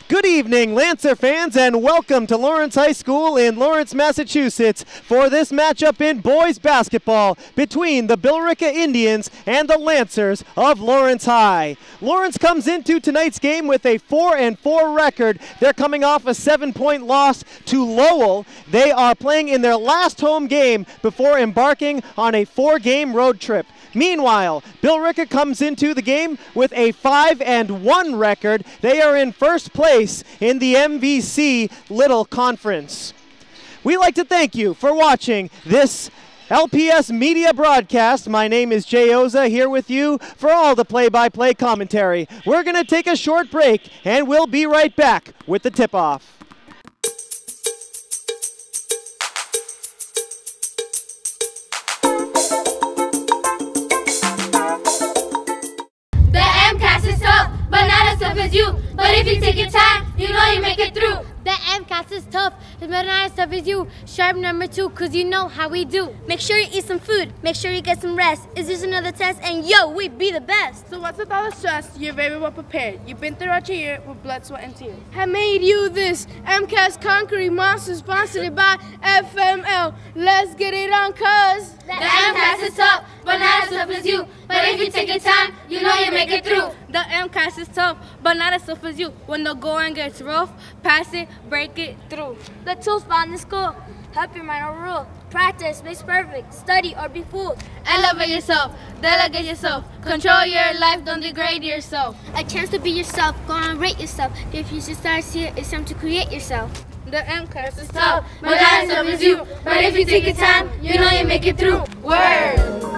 Good evening, Lancer fans, and welcome to Lawrence High School in Lawrence, Massachusetts for this matchup in boys basketball between the Billerica Indians and the Lancers of Lawrence High. Lawrence comes into tonight's game with a 4-4 record. They're coming off a 7-point loss to Lowell. They are playing in their last home game before embarking on a 4-game road trip. Meanwhile, Billerica comes into the game with a 5-1 record. They are in first place in the MVC Little Conference. We'd like to thank you for watching this LPS media broadcast. My name is Jay Oza, here with you for all the play-by-play commentary. We're going to take a short break, and we'll be right back with the tip-off. As you, but if you take your time, you know you make it through. The MCAS is tough, but not as tough as you. Sharp number 2, cause you know how we do. Make sure you eat some food, make sure you get some rest. Is this another test? And yo, we be the best. So what's with all the stress? You're very well prepared. You've been throughout your year with blood, sweat, and tears. Have made you this MCAS Concrete Monster, sponsored by FML. Let's get it on, cuz the MCAS is tough, but not as tough as you. But if you take your time, you know you make it through. The MCAS is tough, but not as tough as you. When the going gets rough, pass it, break it through. The tools found in school help your mind overrule. Practice makes perfect. Study or be fooled. Elevate yourself, delegate yourself. Control your life, don't degrade yourself. A chance to be yourself, go on, rate yourself. Your future starts here, it's time to create yourself. The MCAS is tough, but not as tough as you. But if you take your time, you know you make it through. Word!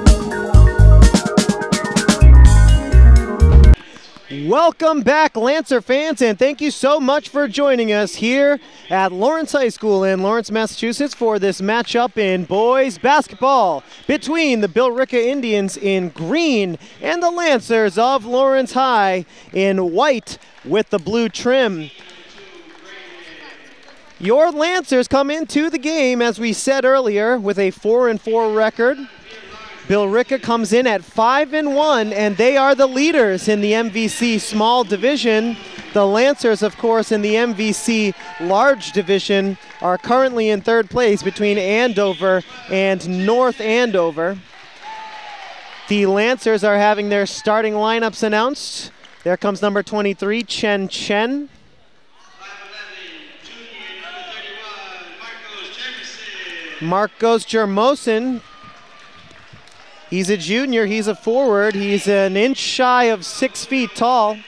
Welcome back, Lancer fans, and thank you so much for joining us here at Lawrence High School in Lawrence, Massachusetts for this matchup in boys basketball between the Billerica Indians in green and the Lancers of Lawrence High in white with the blue trim. Your Lancers come into the game, as we said earlier, with a 4-4 record. Billerica comes in at 5-1, and they are the leaders in the MVC small division. The Lancers, of course, in the MVC large division are currently in third place between Andover and North Andover. The Lancers are having their starting lineups announced. There comes number 23, Chen Chen. Marcos Jermosin. He's a junior, he's a forward. He's an inch shy of 6 feet tall.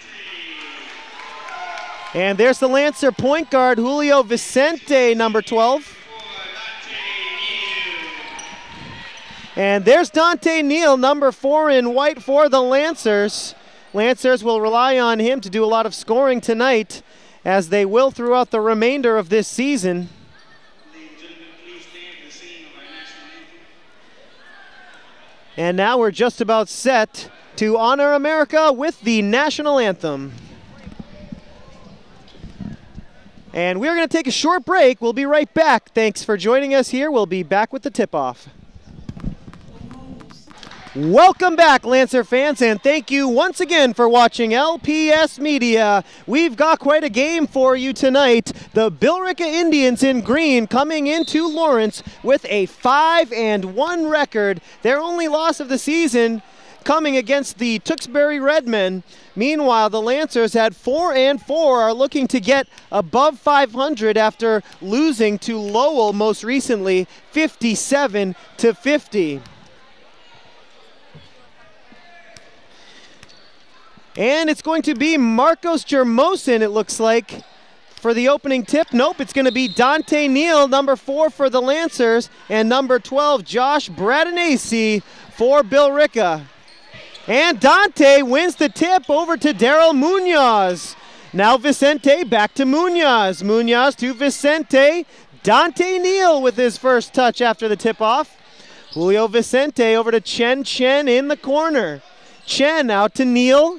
And there's the Lancer point guard, Julio Vicente, number 12. And there's Dante Neal, number 4 in white for the Lancers. Lancers will rely on him to do a lot of scoring tonight, as they will throughout the remainder of this season. And now we're just about set to honor America with the national anthem. And we're going to take a short break. We'll be right back. Thanks for joining us here. We'll be back with the tip-off. Welcome back, Lancer fans, and thank you once again for watching LPS Media. We've got quite a game for you tonight. The Billerica Indians in green coming into Lawrence with a 5-1 record. Their only loss of the season coming against the Tewksbury Redmen. Meanwhile, the Lancers at 4-4 are looking to get above 500 after losing to Lowell most recently, 57-50. And it's going to be Marcos Jermosin, it looks like, for the opening tip. Nope, it's going to be Dante Neal, number 4 for the Lancers, and number 12, Josh Bradanasi for Billerica. And Dante wins the tip over to Daryl Munoz. Now Vicente back to Munoz. Munoz to Vicente. Dante Neal with his first touch after the tip-off. Julio Vicente over to Chen Chen in the corner. Chen out to Neal.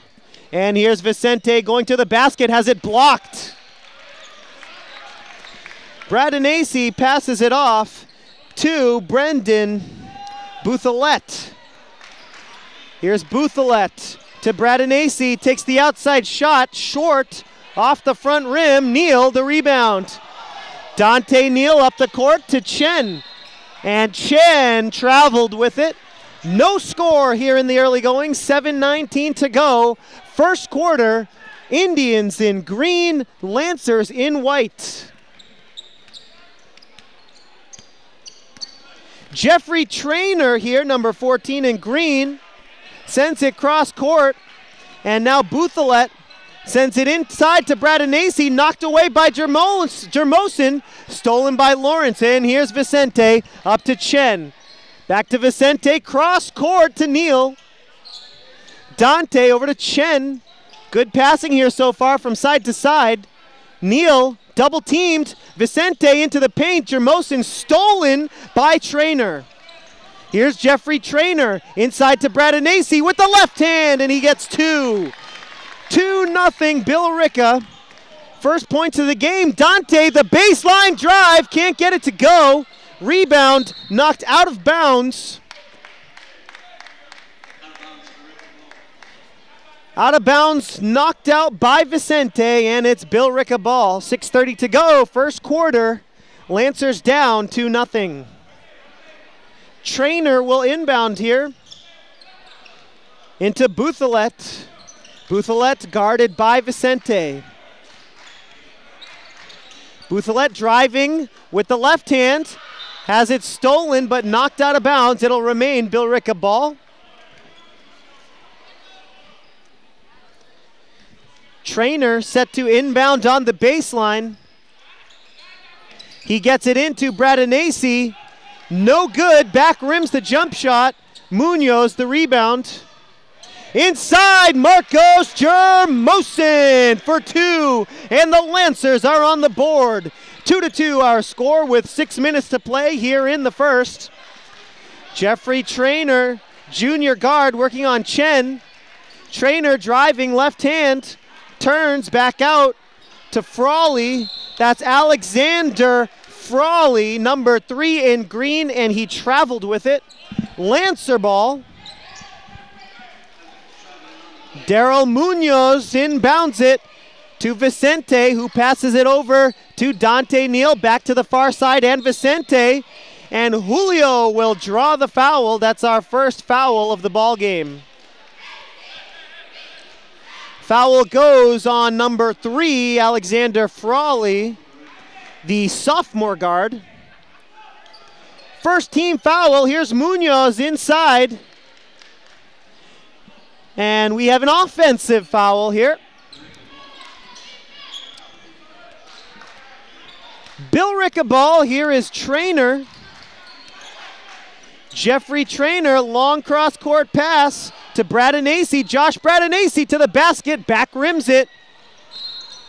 And here's Vicente going to the basket, has it blocked. Bradanasi passes it off to Brendan Bouthelette. Here's Bouthelette to Bradanasi, takes the outside shot, short off the front rim. Neal the rebound. Dante Neal up the court to Chen. And Chen traveled with it. No score here in the early going. 7:19 to go. First quarter. Indians in green, Lancers in white. Jeffrey Trainer here, number 14 in green, sends it cross court. And now Bouthelette sends it inside to Bradanacy, knocked away by Jermosin, stolen by Lawrence. And here's Vicente up to Chen. Back to Vicente, cross court to Neal. Dante over to Chen. Good passing here so far from side to side. Neal double teamed. Vicente into the paint. Jermosin stolen by Trainer. Here's Jeffrey Trainer inside to Bradanacy with the left hand, and he gets 2. 2-0 Billerica. First points of the game. Dante, the baseline drive, can't get it to go. Rebound knocked out of bounds. Out of bounds, knocked out by Vicente, and it's Billerica ball. 6:30 to go, first quarter. Lancers down 2-0. Trainer will inbound here into Bouthelette. Bouthelette guarded by Vicente. Bouthelette driving with the left hand. Has it stolen but knocked out of bounds. It'll remain Billerica ball. Trainer set to inbound on the baseline. He gets it into Bradanacy. No good. Back rims the jump shot. Munoz the rebound. Inside, Marcos Jermosin for 2. And the Lancers are on the board. 2-2 our score with 6 minutes to play here in the first. Jeffrey Trainer, junior guard, working on Chen. Trainer driving left hand. Turns back out to Frawley. That's Alexander Frawley, number 3 in green, and he traveled with it. Lancer ball. Daryl Munoz inbounds it to Vicente, who passes it over to Dante Neal. Back to the far side, and Vicente. And Julio will draw the foul. That's our first foul of the ball game. Foul goes on number 3, Alexander Frawley, the sophomore guard. First team foul. Here's Munoz inside. And we have an offensive foul here. Billerica ball. Here is Trainer. Jeffrey Trainer, long cross court pass to Bradanacy. Josh Bradanacy to the basket, back rims it.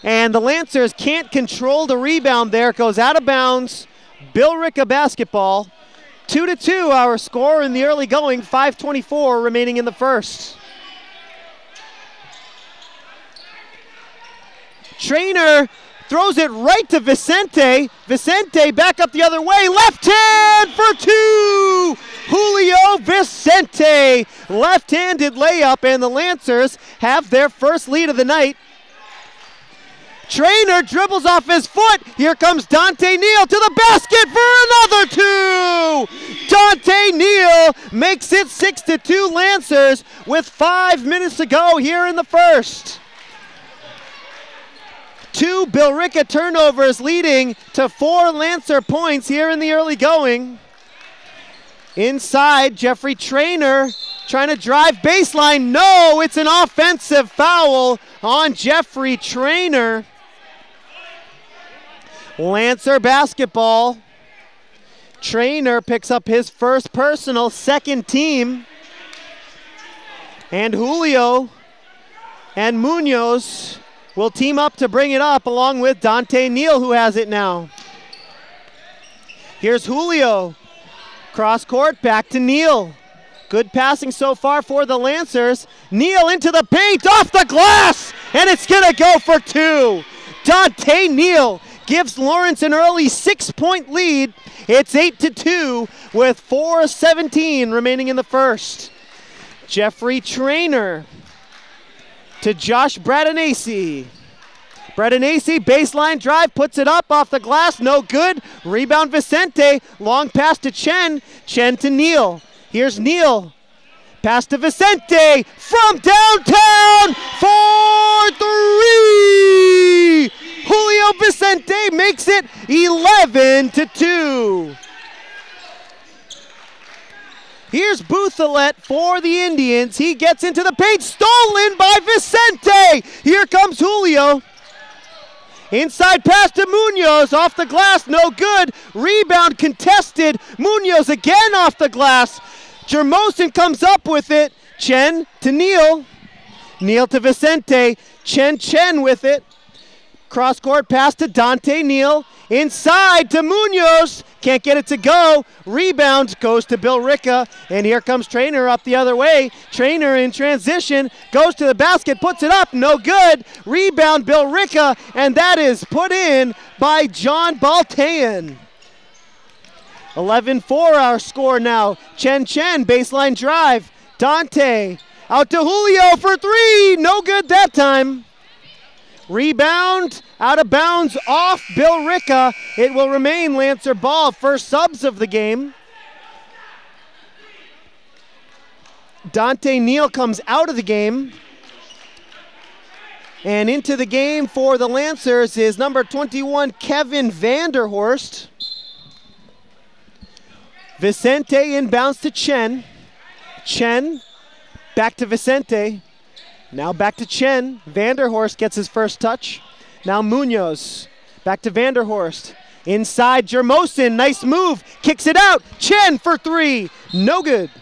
And the Lancers can't control the rebound there. It goes out of bounds. Billerica basketball. 2-2 our score in the early going. 5:24 remaining in the first. Trainer throws it right to Vicente. Vicente back up the other way. Left hand for 2. Julio Vicente. Left-handed layup, and the Lancers have their first lead of the night. Trainer dribbles off his foot. Here comes Dante Neal to the basket for another 2. Dante Neal makes it 6-2 Lancers with 5 minutes to go here in the first. 2 Billerica turnovers leading to 4 Lancer points here in the early going. Inside, Jeffrey Trainer trying to drive baseline. No, it's an offensive foul on Jeffrey Trainer. Lancer basketball. Trainer picks up his first personal, second team. And Julio and Munoz will team up to bring it up along with Dante Neal, who has it now. Here's Julio. Cross court, back to Neal. Good passing so far for the Lancers. Neal into the paint, off the glass, and it's gonna go for 2. Dante Neal gives Lawrence an early 6-point lead. It's 8-2 with 4:17 remaining in the first. Jeffrey Trainer to Josh Bradanacy. Bredanesi, baseline drive, puts it up off the glass, no good. Rebound Vicente, long pass to Chen. Chen to Neal. Here's Neal. Pass to Vicente from downtown for 3! Julio Vicente makes it 11-2. Here's Bouthelette for the Indians. He gets into the paint, stolen by Vicente. Here comes Julio. Inside pass to Munoz, off the glass, no good. Rebound contested. Munoz again off the glass. Jermosin comes up with it. Chen to Neal. Neal to Vicente. Chen with it. Cross-court pass to Dante Neal. Inside to Munoz. Can't get it to go. Rebound goes to Billerica. And here comes Trainer up the other way. Trainer in transition. Goes to the basket. Puts it up. No good. Rebound Billerica. And that is put in by John Baltayan. 11-4 our score now. Chen, baseline drive. Dante out to Julio for 3. No good that time. Rebound, out of bounds, off Billerica. It will remain Lancer ball. First subs of the game. Dante Neal comes out of the game. And into the game for the Lancers is number 21, Kevin Vanderhorst. Vicente inbounds to Chen. Chen, back to Vicente. Now back to Chen. Vanderhorst gets his first touch. Now Munoz. Back to Vanderhorst. Inside Jermosin. Nice move. Kicks it out. Chen for 3. No good.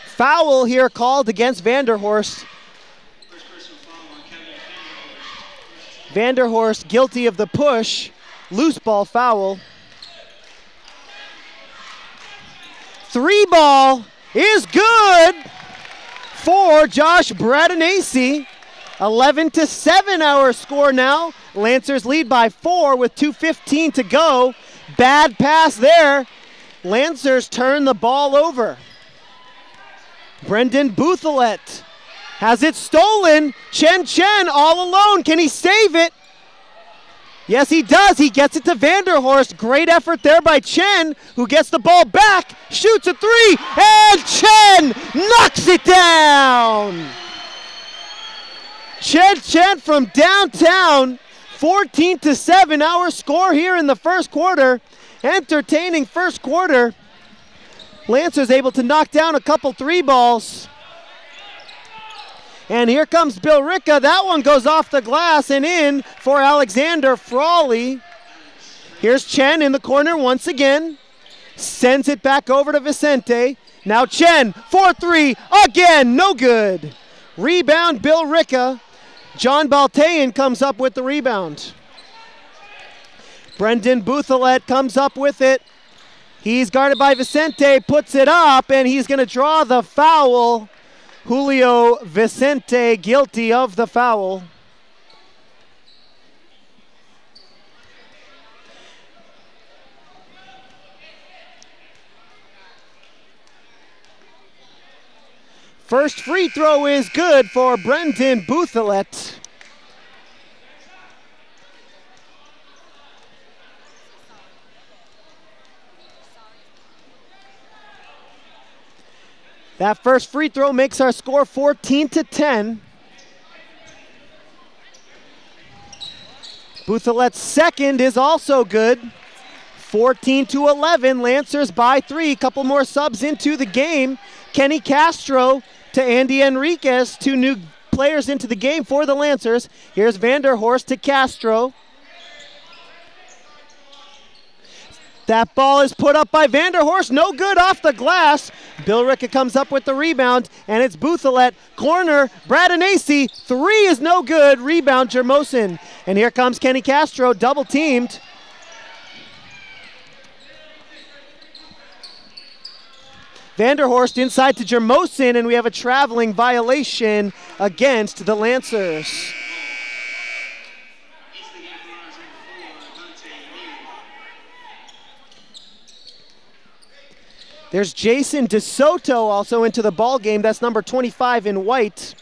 Foul here called against Vanderhorst. Vanderhorst guilty of the push. Loose ball foul. 3 ball is good for Josh Bredanesi. 11-7 our score now. Lancers lead by 4 with 2:15 to go. Bad pass there. Lancers turn the ball over. Brendan Bouthelette has it stolen. Chen all alone. Can he save it? Yes, he does. He gets it to Vanderhorst. Great effort there by Chen, who gets the ball back, shoots a 3, and Chen knocks it down. Chen from downtown. 14-7 our score here in the first quarter. Entertaining first quarter. Lancers able to knock down a couple 3 balls. And here comes Billerica. That one goes off the glass and in for Alexander Frawley. Here's Chen in the corner once again. Sends it back over to Vicente. Now Chen for 3 again, no good. Rebound Billerica. John Baltayan comes up with the rebound. Brendan Bouthelette comes up with it. He's guarded by Vicente, puts it up, and he's going to draw the foul. Julio Vicente guilty of the foul. First free throw is good for Brendan Bouthelette. That first free throw makes our score 14-10. Bouthellette's second is also good. 14-11, Lancers by 3. Couple more subs into the game. Kenny Castro to Andy Enriquez, 2 new players into the game for the Lancers. Here's Vanderhorst to Castro. That ball is put up by Vanderhorst, no good off the glass. Billerica comes up with the rebound, and it's Bouthelette. Corner, Bredanesi, 3 is no good. Rebound, Jermosin. And here comes Kenny Castro, double teamed. Vanderhorst inside to Jermosin, and we have a traveling violation against the Lancers. There's Jason DeSoto also into the ball game. That's number 25 in white.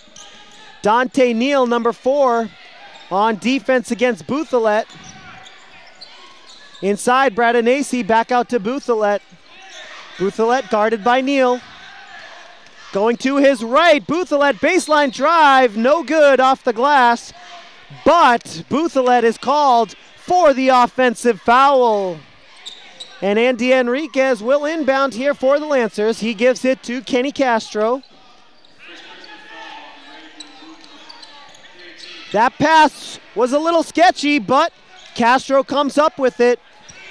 Dante Neal, number 4, on defense against Bouthalet. Inside, Bradanacy back out to Bouthalet. Bouthalet guarded by Neal. Going to his right, Bouthalet baseline drive, no good off the glass. But Bouthalet is called for the offensive foul. And Andy Enriquez will inbound here for the Lancers. He gives it to Kenny Castro. That pass was a little sketchy, but Castro comes up with it.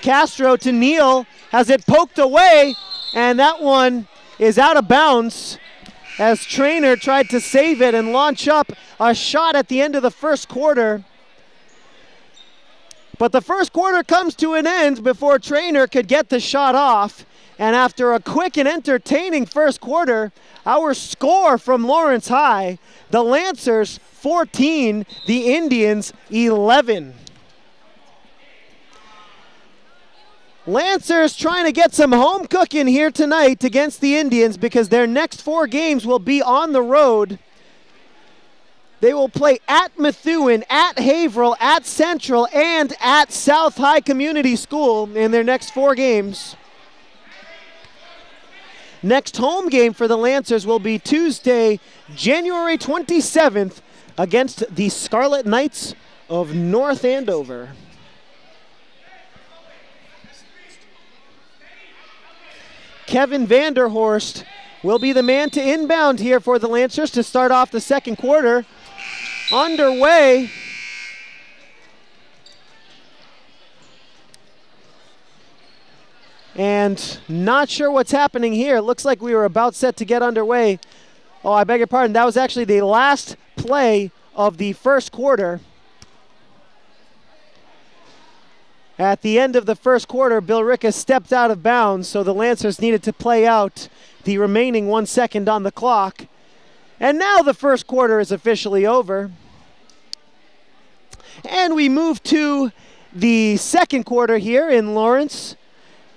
Castro to Neal, has it poked away, and that one is out of bounds as Trainer tried to save it and launch up a shot at the end of the first quarter. But the first quarter comes to an end before Trainer could get the shot off. And after a quick and entertaining first quarter, our score from Lawrence High, the Lancers 14, the Indians 11. Lancers trying to get some home cooking here tonight against the Indians because their next 4 games will be on the road. They will play at Methuen, at Haverhill, at Central, and at South High Community School in their next 4 games. Next home game for the Lancers will be Tuesday, January 27th against the Scarlet Knights of North Andover. Kevin Vanderhorst will be the man to inbound here for the Lancers to start off the second quarter. Underway. And not sure what's happening here. Looks like we were about set to get underway. Oh, I beg your pardon. That was actually the last play of the first quarter. At the end of the first quarter, Billerica stepped out of bounds, so the Lancers needed to play out the remaining 1 second on the clock. And now the first quarter is officially over. And we move to the second quarter here in Lawrence.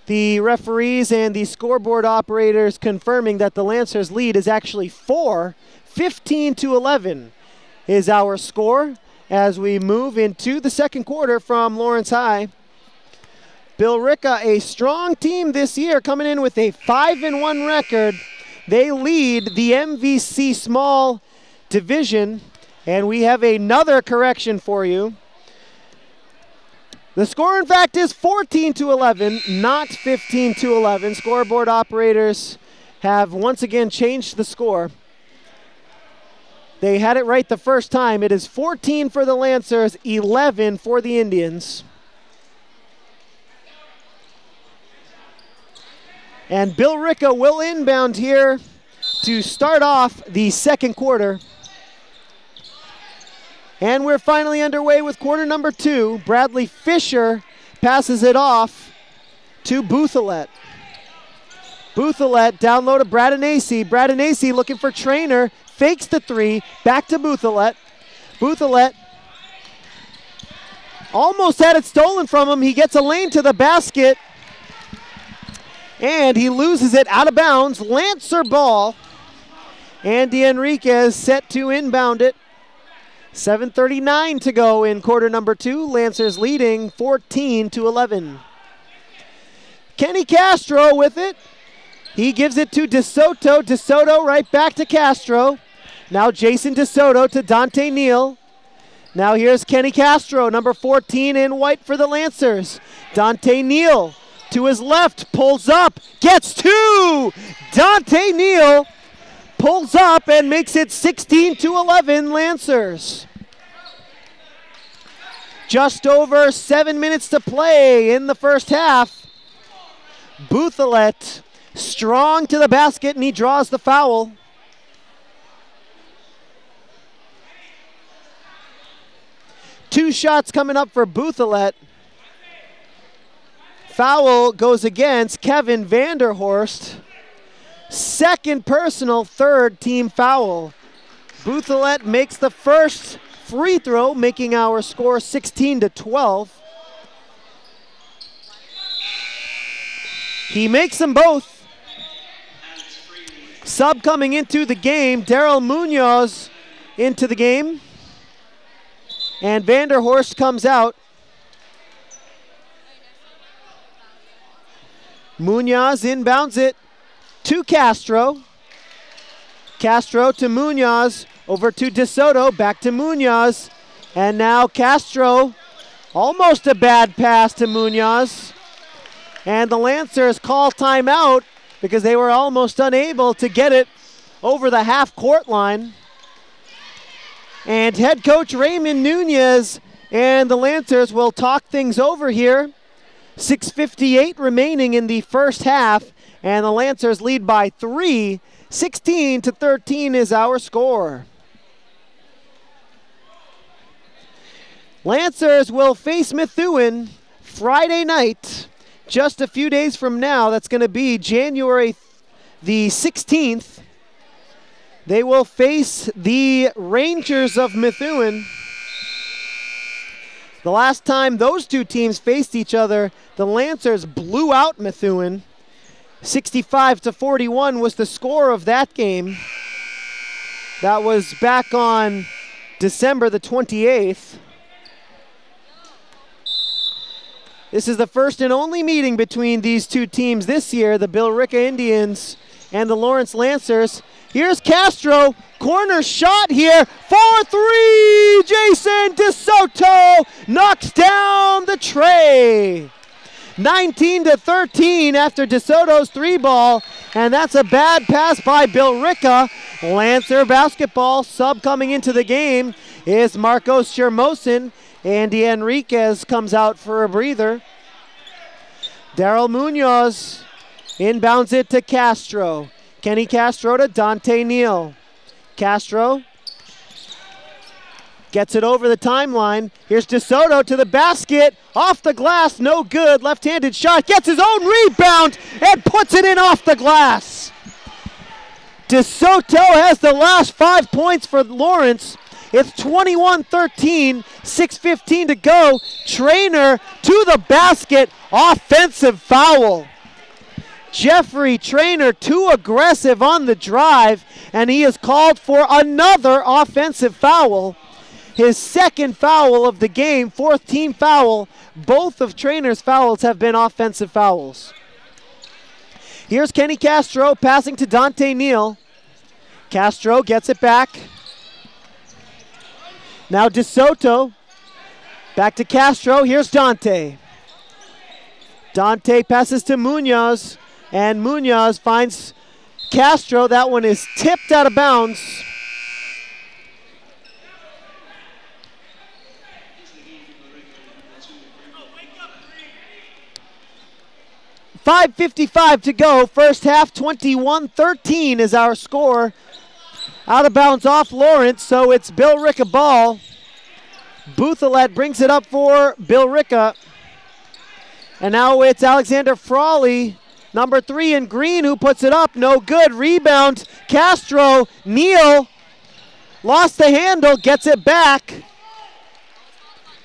The referees and the scoreboard operators confirming that the Lancers lead is actually 4, 15-11 is our score as we move into the second quarter from Lawrence High. Billerica, a strong team this year, coming in with a 5-1 record. They lead the MVC Small Division, and we have another correction for you. The score, in fact, is 14-11, not 15-11. Scoreboard operators have once again changed the score. They had it right the first time. It is 14 for the Lancers, 11 for the Indians. And Billerica will inbound here to start off the second quarter. And we're finally underway with quarter number 2. Bradley Fisher passes it off to Bouthalet. Bouthalet down low to Bradanacy. Bradanacy looking for Trainer. Fakes the 3. Back to Bouthalet. Bouthalet almost had it stolen from him. He gets a lane to the basket. And he loses it out of bounds. Lancer ball. Andy Enriquez set to inbound it. 7:39 to go in quarter number 2. Lancers leading 14-11. Kenny Castro with it. He gives it to DeSoto. DeSoto right back to Castro. Now Jason DeSoto to Dante Neal. Now here's Kenny Castro, number 14 in white for the Lancers. Dante Neal to his left, pulls up, gets 2. Dante Neal pulls up and makes it 16-11 Lancers. Just over 7 minutes to play in the first half. Bouthalet strong to the basket and he draws the foul. Two shots coming up for Bouthalet. Foul goes against Kevin Vanderhorst. Second personal, third team foul. Bouthalet makes the first free throw, making our score 16-12. He makes them both. Sub coming into the game, Daryl Munoz into the game. And Vanderhorst comes out. Munoz inbounds it to Castro. Castro to Munoz, over to DeSoto, back to Munoz. And now Castro, almost a bad pass to Munoz. And the Lancers call timeout because they were almost unable to get it over the half-court line. And head coach Raymond Nunez and the Lancers will talk things over here. 6:58 remaining in the first half, and the Lancers lead by 3. 16-13 is our score. Lancers will face Methuen Friday night, just a few days from now. That's going to be January the 16th. They will face the Rangers of Methuen. The last time those two teams faced each other, the Lancers blew out Methuen. 65-41 was the score of that game. That was back on December the 28th. This is the first and only meeting between these two teams this year, the Billerica Indians and the Lawrence Lancers. Here's Castro, corner shot here for 3. Jason DeSoto knocks down the tray. 19-13 after DeSoto's 3-ball, and that's a bad pass by Billerica. Lancer basketball. Sub coming into the game is Marcos Chermosin. Andy Enriquez comes out for a breather. Daryl Munoz inbounds it to Castro. Kenny Castro to Dante Neal. Castro gets it over the timeline. Here's DeSoto to the basket. Off the glass, no good. Left-handed shot. Gets his own rebound and puts it in off the glass. DeSoto has the last 5 points for Lawrence. It's 21-13, 6:15 to go. Trainer to the basket, offensive foul. Jeffrey Trainer too aggressive on the drive, and he is called for another offensive foul. His second foul of the game, 4th team foul. Both of Trainer's fouls have been offensive fouls. Here's Kenny Castro passing to Dante Neal. Castro gets it back. Now DeSoto, back to Castro, here's Dante. Dante passes to Munoz, and Munoz finds Castro. That one is tipped out of bounds. .5:55 to go, first half, 21-13 is our score. Out of bounds off Lawrence, so it's Billerica ball. Bouthelette brings it up for Billerica. And now it's Alexander Frawley, number 3 in green, who puts it up. No good. Rebound. Castro. Neal lost the handle, gets it back.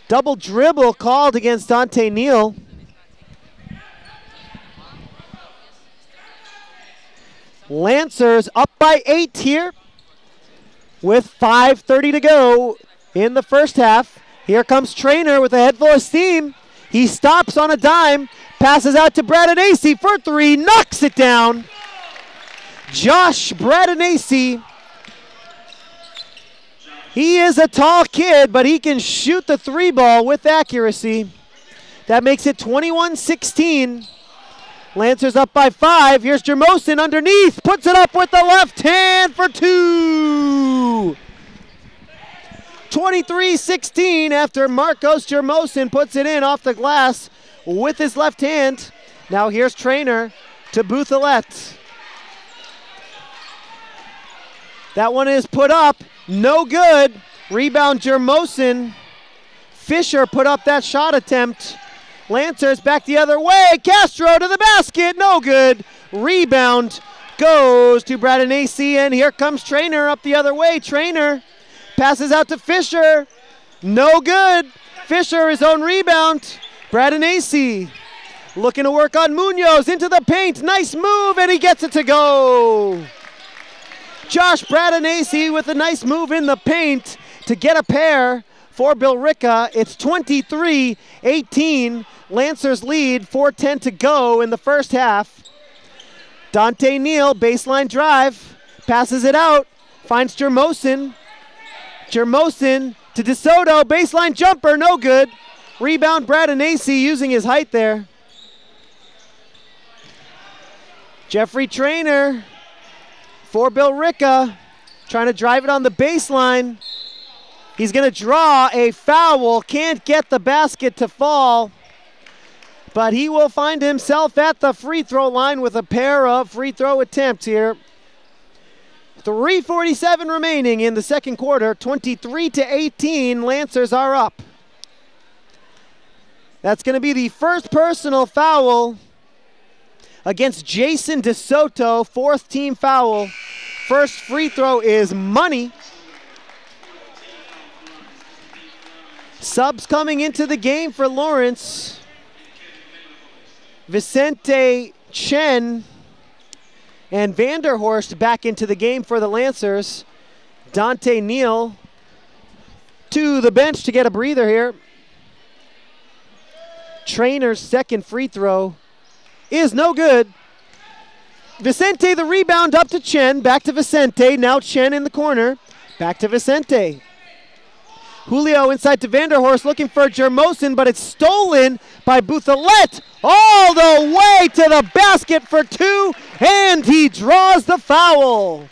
Double dribble called against Dante Neal. Lancers up by 8 here with 5:30 to go in the first half. Here comes Trainer with a head full of steam. He stops on a dime, passes out to Bradanacy for 3, knocks it down. Josh Bradanacy. He is a tall kid, but he can shoot the 3-ball with accuracy. That makes it 21-16. Lancers up by 5. Here's Jermosin underneath. Puts it up with the left hand for 2. 23-16 after Marcos Jermosin puts it in off the glass with his left hand. Now here's Trainer to Bouthelette. That one is put up. No good. Rebound Jermosin. Fisher put up that shot attempt. Lancers back the other way. Castro to the basket. No good. Rebound goes to Bradanacy, and here comes Trainer up the other way. Trainer passes out to Fisher. No good. Fisher his own rebound. Bradanacy looking to work on Munoz into the paint. Nice move, and he gets it to go. Josh Bradanacy with a nice move in the paint to get a pair for Billerica. It's 23-18. Lancers lead, 4:10 to go in the first half. Dante Neal, baseline drive, passes it out, finds Jermosin. Jermosin to DeSoto, baseline jumper, no good. Rebound Bradanacy using his height there. Jeffrey Trainer for Billerica, trying to drive it on the baseline. He's gonna draw a foul, can't get the basket to fall, but he will find himself at the free throw line with a pair of free throw attempts here. 3:47 remaining in the second quarter, 23-18, Lancers are up. That's gonna be the first personal foul against Jason DeSoto, fourth team foul. First free throw is money. Subs coming into the game for Lawrence. Vicente Chen and Vanderhorst back into the game for the Lancers. Dante Neal to the bench to get a breather here. Trainer's second free throw is no good. Vicente the rebound up to Chen, back to Vicente, now Chen in the corner, back to Vicente. Julio inside to Vanderhorst looking for Jermosin, but it's stolen by Bouthelet all the way to the basket for two, and he draws the foul.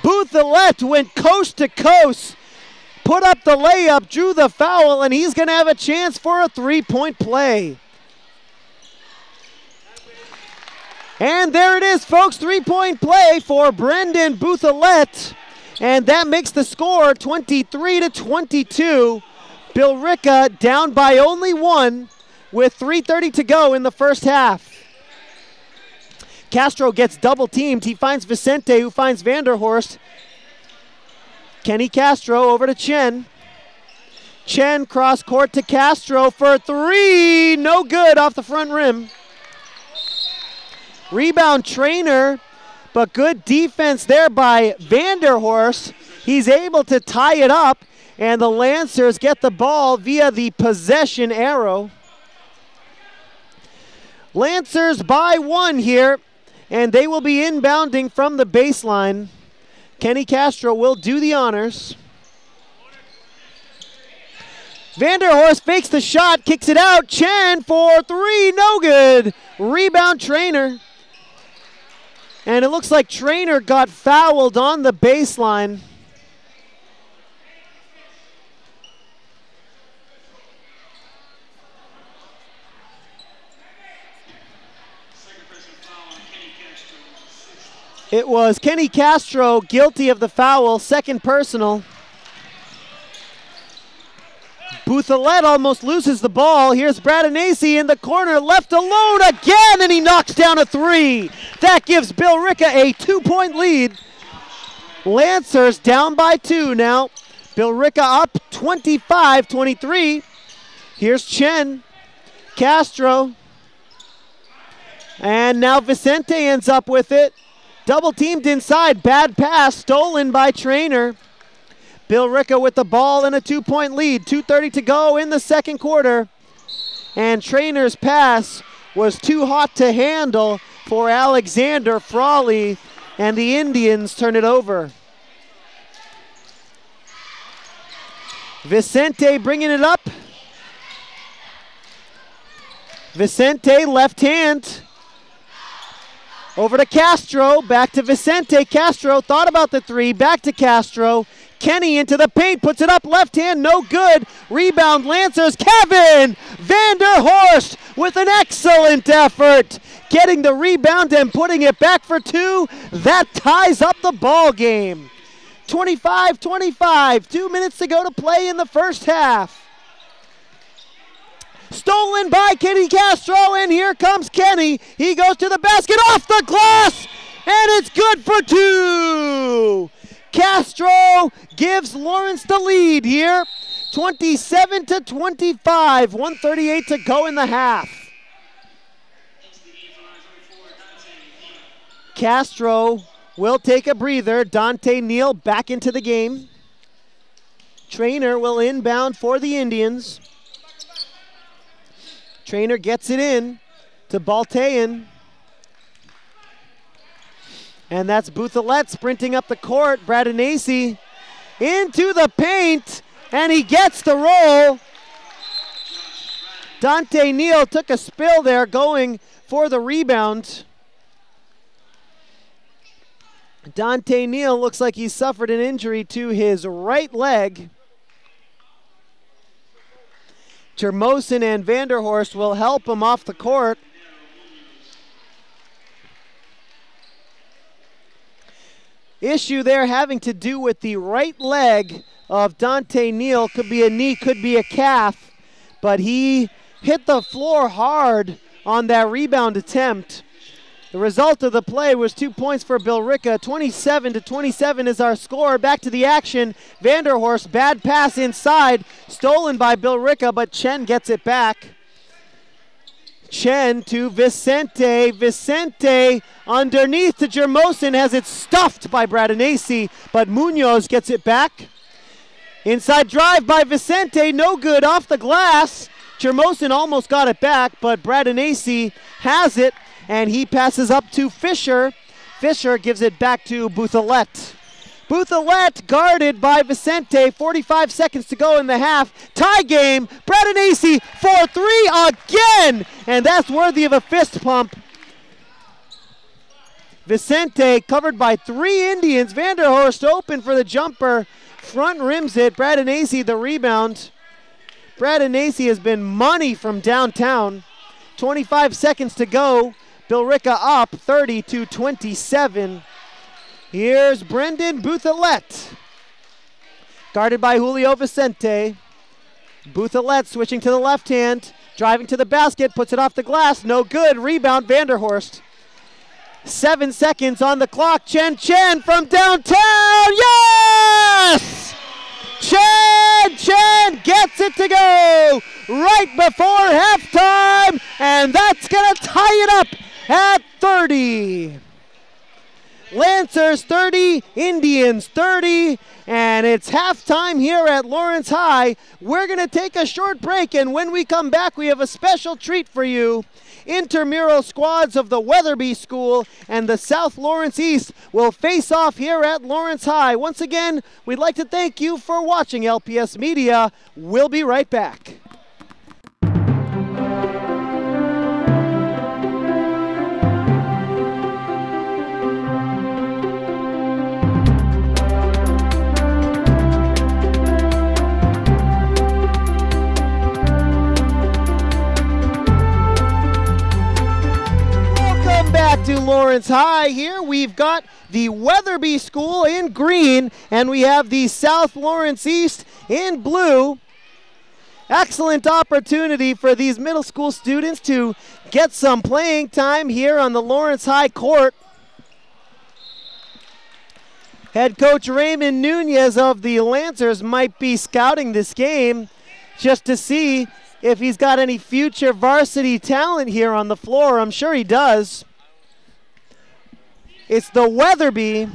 Bouthelet went coast to coast, put up the layup, drew the foul, and he's gonna have a chance for a three-point play. And there it is, folks, three-point play for Brendan Bouthelet. And that makes the score 23-22. Billerica down by only one with 3:30 to go in the first half. Castro gets double teamed. He finds Vicente, who finds Vanderhorst. Kenny Castro over to Chen. Chen cross court to Castro for three. No good off the front rim. Rebound Trainer, but good defense there by Vanderhorst. He's able to tie it up, and the Lancers get the ball via the possession arrow. Lancers by one here, and they will be inbounding from the baseline. Kenny Castro will do the honors. Vanderhorst fakes the shot, kicks it out. Chen for three, no good. Rebound Trainer. And it looks like Trainer got fouled on the baseline. It was Kenny Castro guilty of the foul, second personal. Bouthelet almost loses the ball. Here's Bradanacy in the corner, left alone again, and he knocks down a three. That gives Billerica a 2-point lead. Lancers down by two now. Billerica up 25-23. Here's Chen, Castro, and now Vicente ends up with it. Double teamed inside, bad pass, stolen by Trainer. Billerica with the ball and a 2-point lead. 2:30 to go in the second quarter. And Trainer's pass was too hot to handle for Alexander Frawley, and the Indians turn it over. Vicente bringing it up. Vicente left hand. Over to Castro, back to Vicente. Castro thought about the three, back to Castro. Kenny into the paint, puts it up, left hand, no good. Rebound Lancers, Kevin Vanderhorst with an excellent effort. Getting the rebound and putting it back for two. That ties up the ball game. 25-25, 2 minutes to go to play in the first half. Stolen by Kenny Castro, and here comes Kenny. He goes to the basket, off the glass, and it's good for two. Castro gives Lawrence the lead here, 27-25, 1:38 to go in the half. Castro will take a breather. Dante Neal back into the game. Trainer will inbound for the Indians. Trainer gets it in to Baltayan. And that's Buthalet sprinting up the court. Bradanacy into the paint, and he gets the roll. Dante Neal took a spill there going for the rebound. Dante Neal looks like he suffered an injury to his right leg. Jermosin and Vanderhorst will help him off the court. Issue there having to do with the right leg of Dante Neal. Could be a knee, could be a calf, but he hit the floor hard on that rebound attempt. The result of the play was 2 points for Billerica. 27-27 is our score. Back to the action. Vanderhorst, bad pass inside, stolen by Billerica, but Chen gets it back. Chen to Vicente. Vicente underneath to Jermosin, has it stuffed by Bradanacy, but Munoz gets it back. Inside drive by Vicente, no good, off the glass. Jermosin almost got it back, but Bradanacy has it, and he passes up to Fisher. Fisher gives it back to Buthalet. Buthalet guarded by Vicente. 45 seconds to go in the half. Tie game. Bradanacy for three again, and that's worthy of a fist pump. Vicente covered by three Indians. Vanderhorst open for the jumper. Front rims it. Bradanacy the rebound. Bradanacy has been money from downtown. 25 seconds to go. Billerica up 30-27. Here's Brendan Buthalet. Guarded by Julio Vicente. Buthalet switching to the left hand. Driving to the basket. Puts it off the glass. No good. Rebound Vanderhorst. 7 seconds on the clock. Chen from downtown. Yes! Chen gets it to go right before halftime. And that's going to tie it up at 30. Lancers 30, Indians 30, and it's halftime here at Lawrence High. We're going to take a short break, and when we come back, we have a special treat for you. Intramural squads of the Weatherby School and the South Lawrence East will face off here at Lawrence High. Once again, we'd like to thank you for watching LPS Media. We'll be right back. Back to Lawrence High. Here we've got the Weatherby School in green, and we have the South Lawrence East in blue. Excellent opportunity for these middle school students to get some playing time here on the Lawrence High court. Head coach Raymond Nunez of the Lancers might be scouting this game just to see if he's got any future varsity talent here on the floor. I'm sure he does. It's the Weatherby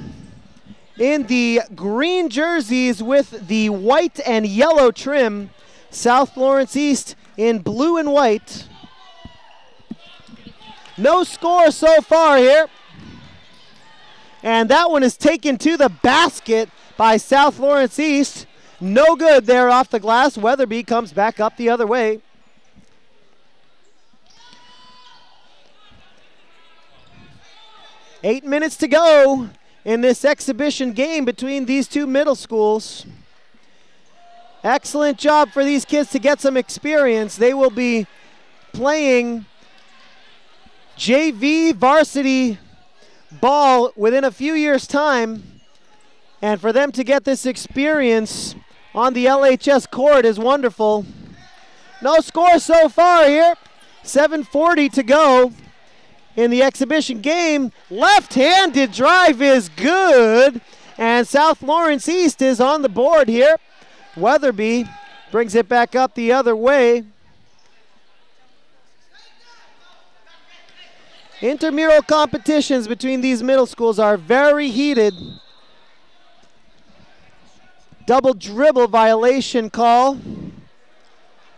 in the green jerseys with the white and yellow trim. South Lawrence East in blue and white. No score so far here. And that one is taken to the basket by South Lawrence East. No good there off the glass. Weatherby comes back up the other way. Eight minutes to go in this exhibition game between these two middle schools. Excellent job for these kids to get some experience. They will be playing JV varsity ball within a few years' time. And for them to get this experience on the LHS court is wonderful. No score so far here. 7:40 to go in the exhibition game. Left-handed drive is good, and South Lawrence East is on the board here. Weatherby brings it back up the other way. Intramural competitions between these middle schools are very heated. Double dribble violation call.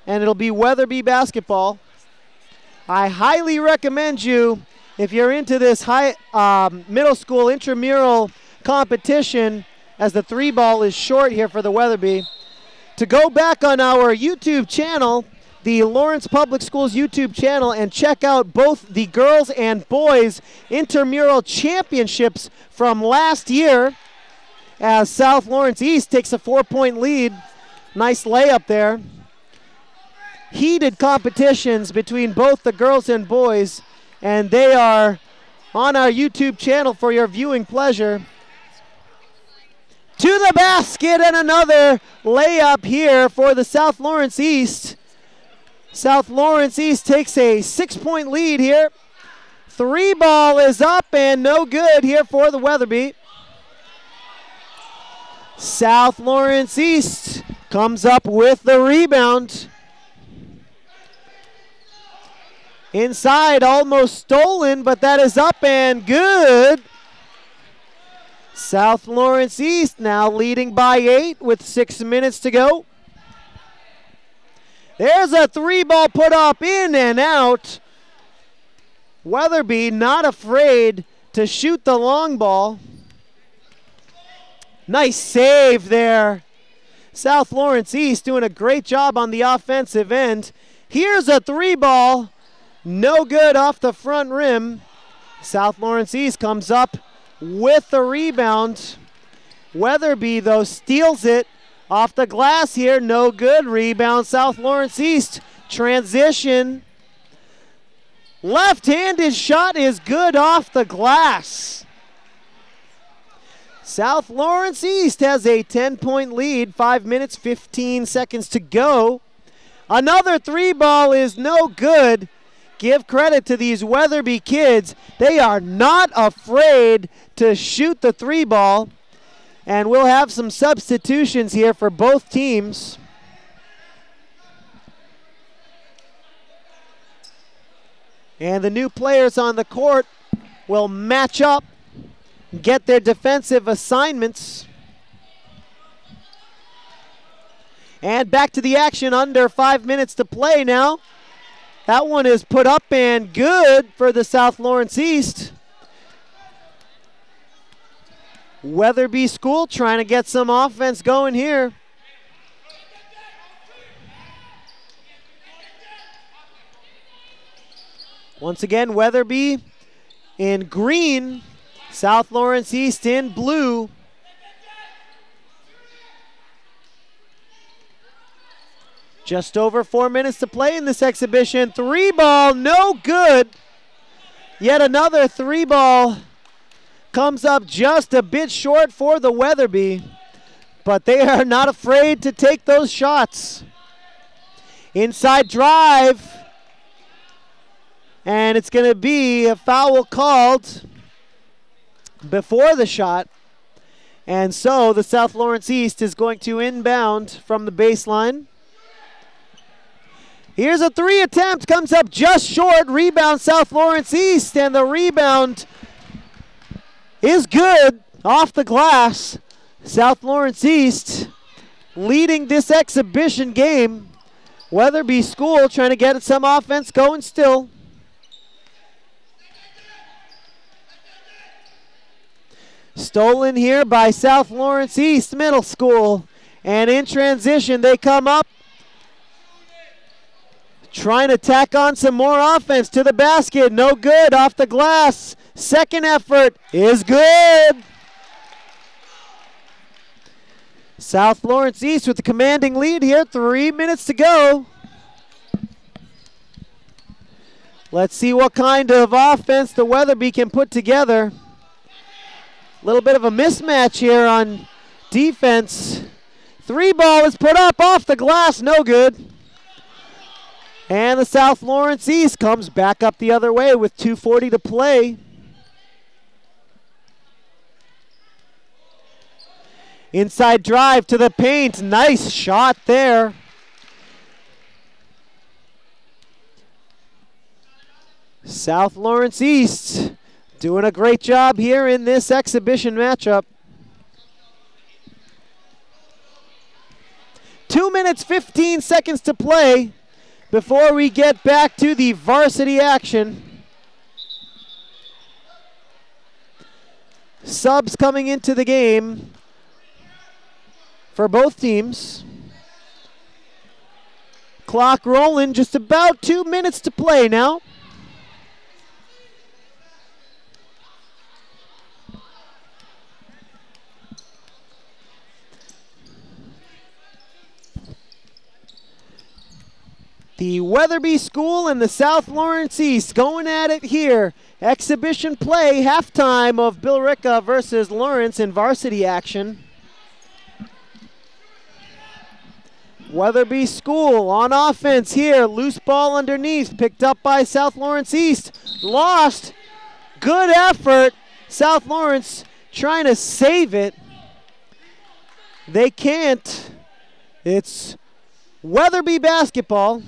And it'll be Weatherby basketball. I highly recommend you, if you're into this middle school intramural competition, as the 3-ball is short here for the Weatherby, to go back on our YouTube channel, the Lawrence Public Schools YouTube channel, and check out both the girls and boys intramural championships from last year, as South Lawrence East takes a 4-point lead. Nice layup there. Heated competitions between both the girls and boys, and they are on our YouTube channel for your viewing pleasure. To the basket, and another layup here for the South Lawrence East. South Lawrence East takes a 6-point lead here. 3-ball is up and no good here for the Weatherby. South Lawrence East comes up with the rebound. Inside, almost stolen, but that is up and good. South Lawrence East now leading by 8 with 6 minutes to go. There's a 3-ball put up, in and out. Weatherby not afraid to shoot the long ball. Nice save there. South Lawrence East doing a great job on the offensive end. Here's a 3-ball. No good off the front rim. South Lawrence East comes up with the rebound. Weatherby, though, steals it off the glass here. No good. Rebound, South Lawrence East. Transition. Left-handed shot is good off the glass. South Lawrence East has a 10-point lead. 5 minutes, 15 seconds to go. Another 3-ball is no good. Give credit to these Weatherby kids. They are not afraid to shoot the 3-ball. And we'll have some substitutions here for both teams. And the new players on the court will match up, get their defensive assignments. And back to the action, under 5 minutes to play now. That one is put up and good for the South Lawrence East. Weatherby School trying to get some offense going here. Once again, Weatherby in green, South Lawrence East in blue. Just over 4 minutes to play in this exhibition. 3-ball, no good. Yet another 3-ball comes up just a bit short for the Weatherby, but they are not afraid to take those shots. Inside drive, and it's going to be a foul called before the shot. And so the South Lawrence East is going to inbound from the baseline. Here's a 3 attempt, comes up just short. Rebound South Lawrence East, and the rebound is good off the glass. South Lawrence East leading this exhibition game. Weatherby School trying to get some offense going still. Stolen here by South Lawrence East Middle School. And in transition, they come up, trying to tack on some more offense to the basket. No good off the glass. Second effort is good. South Lawrence East with the commanding lead here. 3 minutes to go. Let's see what kind of offense the Weatherby can put together. A little bit of a mismatch here on defense. 3-ball is put up off the glass. No good. And the South Lawrence East comes back up the other way with 2:40 to play. Inside drive to the paint. Nice shot there. South Lawrence East doing a great job here in this exhibition matchup. 2 minutes, 15 seconds to play before we get back to the varsity action. Subs coming into the game for both teams. Clock rolling, just about 2 minutes to play now. The Weatherby School and the South Lawrence East going at it here. Exhibition play, halftime of Billerica versus Lawrence in varsity action. Weatherby School on offense here. Loose ball underneath, picked up by South Lawrence East. Lost. Good effort. South Lawrence trying to save it. They can't. It's Weatherby basketball.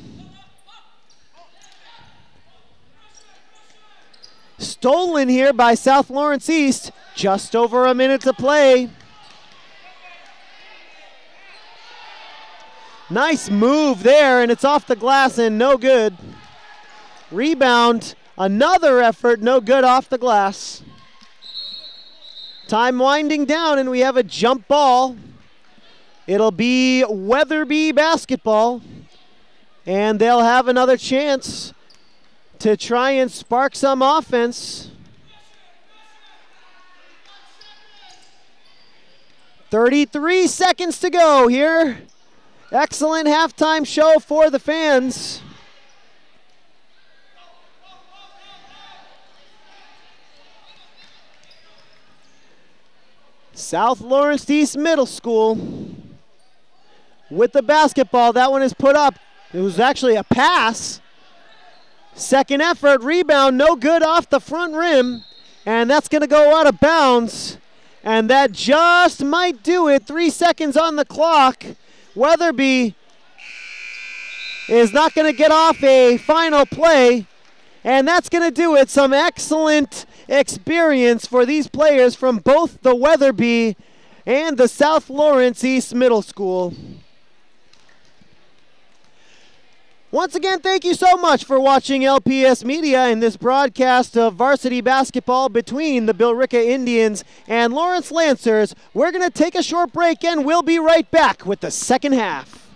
Stolen here by South Lawrence East. Just over a minute to play. Nice move there, and it's off the glass and no good. Rebound, another effort, no good off the glass. Time winding down, and we have a jump ball. It'll be Weatherby basketball, and they'll have another chance to try and spark some offense. 33 seconds to go here. Excellent halftime show for the fans. South Lawrence East Middle School with the basketball. That one is put up. It was actually a pass. Second effort, rebound, no good off the front rim. And that's going to go out of bounds. And that just might do it. 3 seconds on the clock. Weatherby is not going to get off a final play. And that's going to do it. Some excellent experience for these players from both the Weatherby and the South Lawrence East Middle School. Once again, thank you so much for watching LPS Media in this broadcast of varsity basketball between the Billerica Indians and Lawrence Lancers. We're going to take a short break and we'll be right back with the second half.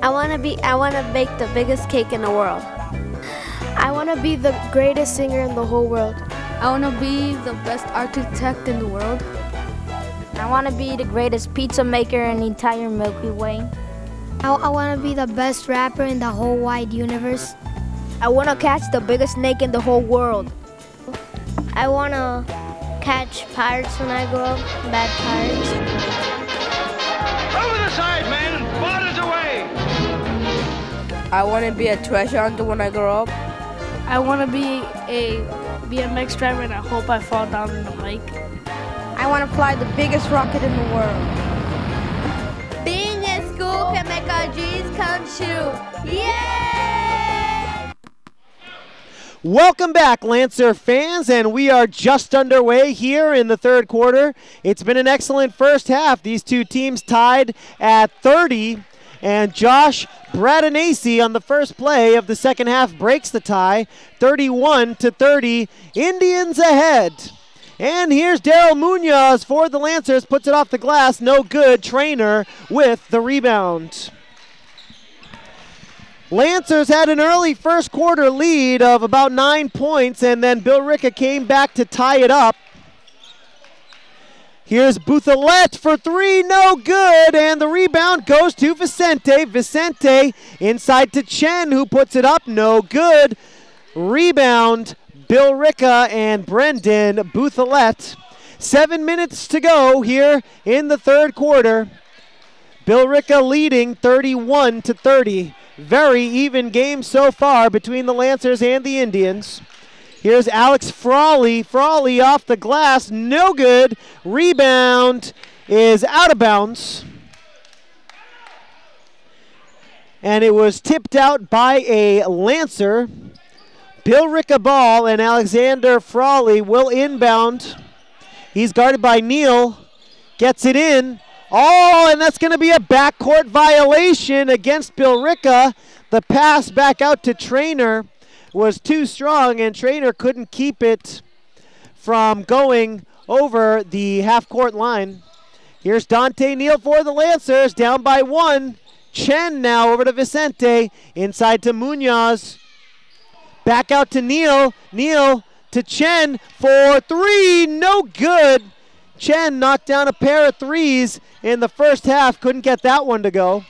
I want to bake the biggest cake in the world. I want to be the greatest singer in the whole world. I want to be the best architect in the world. I want to be the greatest pizza maker in the entire Milky Way. I want to be the best rapper in the whole wide universe. I want to catch the biggest snake in the whole world. I want to catch pirates when I grow up, bad pirates. Over the side, man! Waters away! I want to be a treasure hunter when I grow up. I want to be a BMX driver and I hope I fall down in the lake. I want to fly the biggest rocket in the world. Being in school can make our dreams come true. Yay! Welcome back, Lancer fans, and we are just underway here in the third quarter. It's been an excellent first half. These two teams tied at 30, and Josh Bradanacy on the first play of the second half breaks the tie, 31-30, Indians ahead. And here's Daryl Munoz for the Lancers, puts it off the glass, no good. Trainer with the rebound. Lancers had an early first quarter lead of about 9 points, and then Billerica came back to tie it up. Here's Buthelette for three, no good, and the rebound goes to Vicente. Vicente inside to Chen, who puts it up, no good. Rebound, Billerica and Brendan Buthelette. 7 minutes to go here in the third quarter. Billerica leading 31-30. Very even game so far between the Lancers and the Indians. Here's Alex Frawley. Frawley off the glass, no good. Rebound, is out of bounds. And it was tipped out by a Lancer. Billerica ball, and Alexander Frawley will inbound. He's guarded by Neal. Gets it in. Oh, and that's going to be a backcourt violation against Billerica. The pass back out to Trainer was too strong, and Trainer couldn't keep it from going over the half-court line. Here's Dante Neal for the Lancers, down by 1. Chen now over to Vicente, inside to Munoz. Back out to Neal. Neal to Chen for 3, no good. Chen knocked down a pair of threes in the first half, couldn't get that one to go.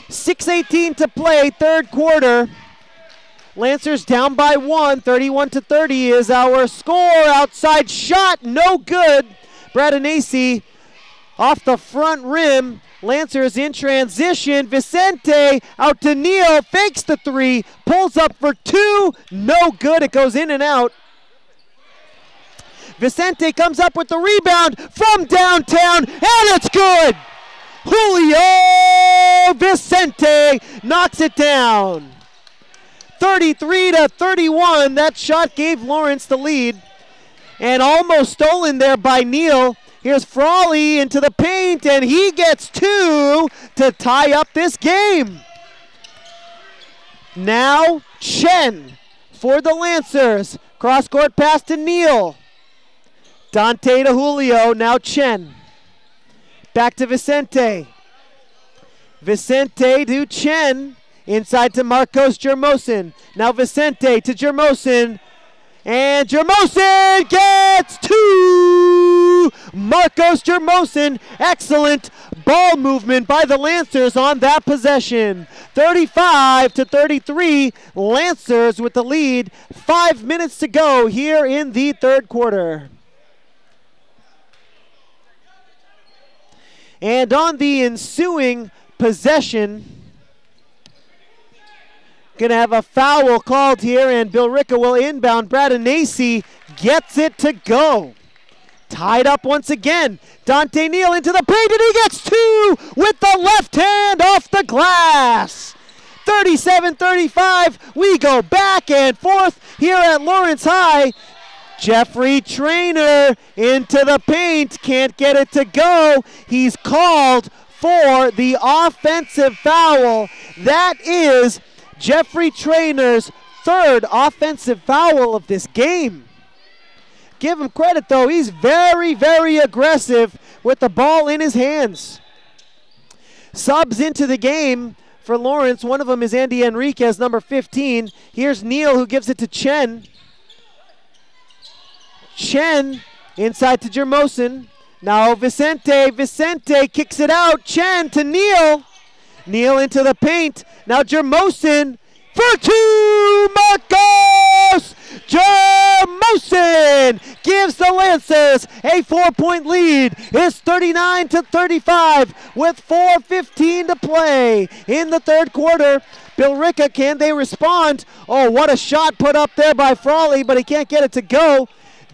6:18 to play, third quarter. Lancers down by 1, 31-30 is our score. Outside shot, no good. Bradanacy off the front rim. Lancers in transition. Vicente out to Neal, fakes the 3, pulls up for 2, no good. It goes in and out. Vicente comes up with the rebound from downtown, and it's good. Julio Vicente knocks it down. 33-31, that shot gave Lawrence the lead. And almost stolen there by Neal. Here's Frawley into the paint, and he gets 2 to tie up this game. Now Chen for the Lancers. Cross-court pass to Neal. Dante to Julio, now Chen. Back to Vicente. Vicente to Chen. Inside to Marcos Jermosin. Now Vicente to Jermosin. And Jermosin gets 2! Marcos Jermosin, excellent ball movement by the Lancers on that possession. 35-33, Lancers with the lead. 5 minutes to go here in the third quarter. And on the ensuing possession, gonna have a foul called here, and Billerica will inbound. Bradanacy gets it to go. Tied up once again. Dante Neal into the paint, and he gets 2 with the left hand off the glass. 37-35, we go back and forth here at Lawrence High. Jeffrey Trainer into the paint, can't get it to go. He's called for the offensive foul. That is Jeffrey Trainer's 3rd offensive foul of this game. Give him credit though, he's very, very aggressive with the ball in his hands. Subs into the game for Lawrence. One of them is Andy Enriquez, number 15. Here's Neal, who gives it to Chen. Chen inside to Jermosin. Now Vicente. Vicente kicks it out. Chen to Neal. Neal into the paint. Now Jermosin for 2. Marcos Jermosin gives the Lancers a 4-point lead. It's 39-35 with 4:15 to play in the third quarter. Billerica, can they respond? Oh, what a shot put up there by Frawley, but he can't get it to go.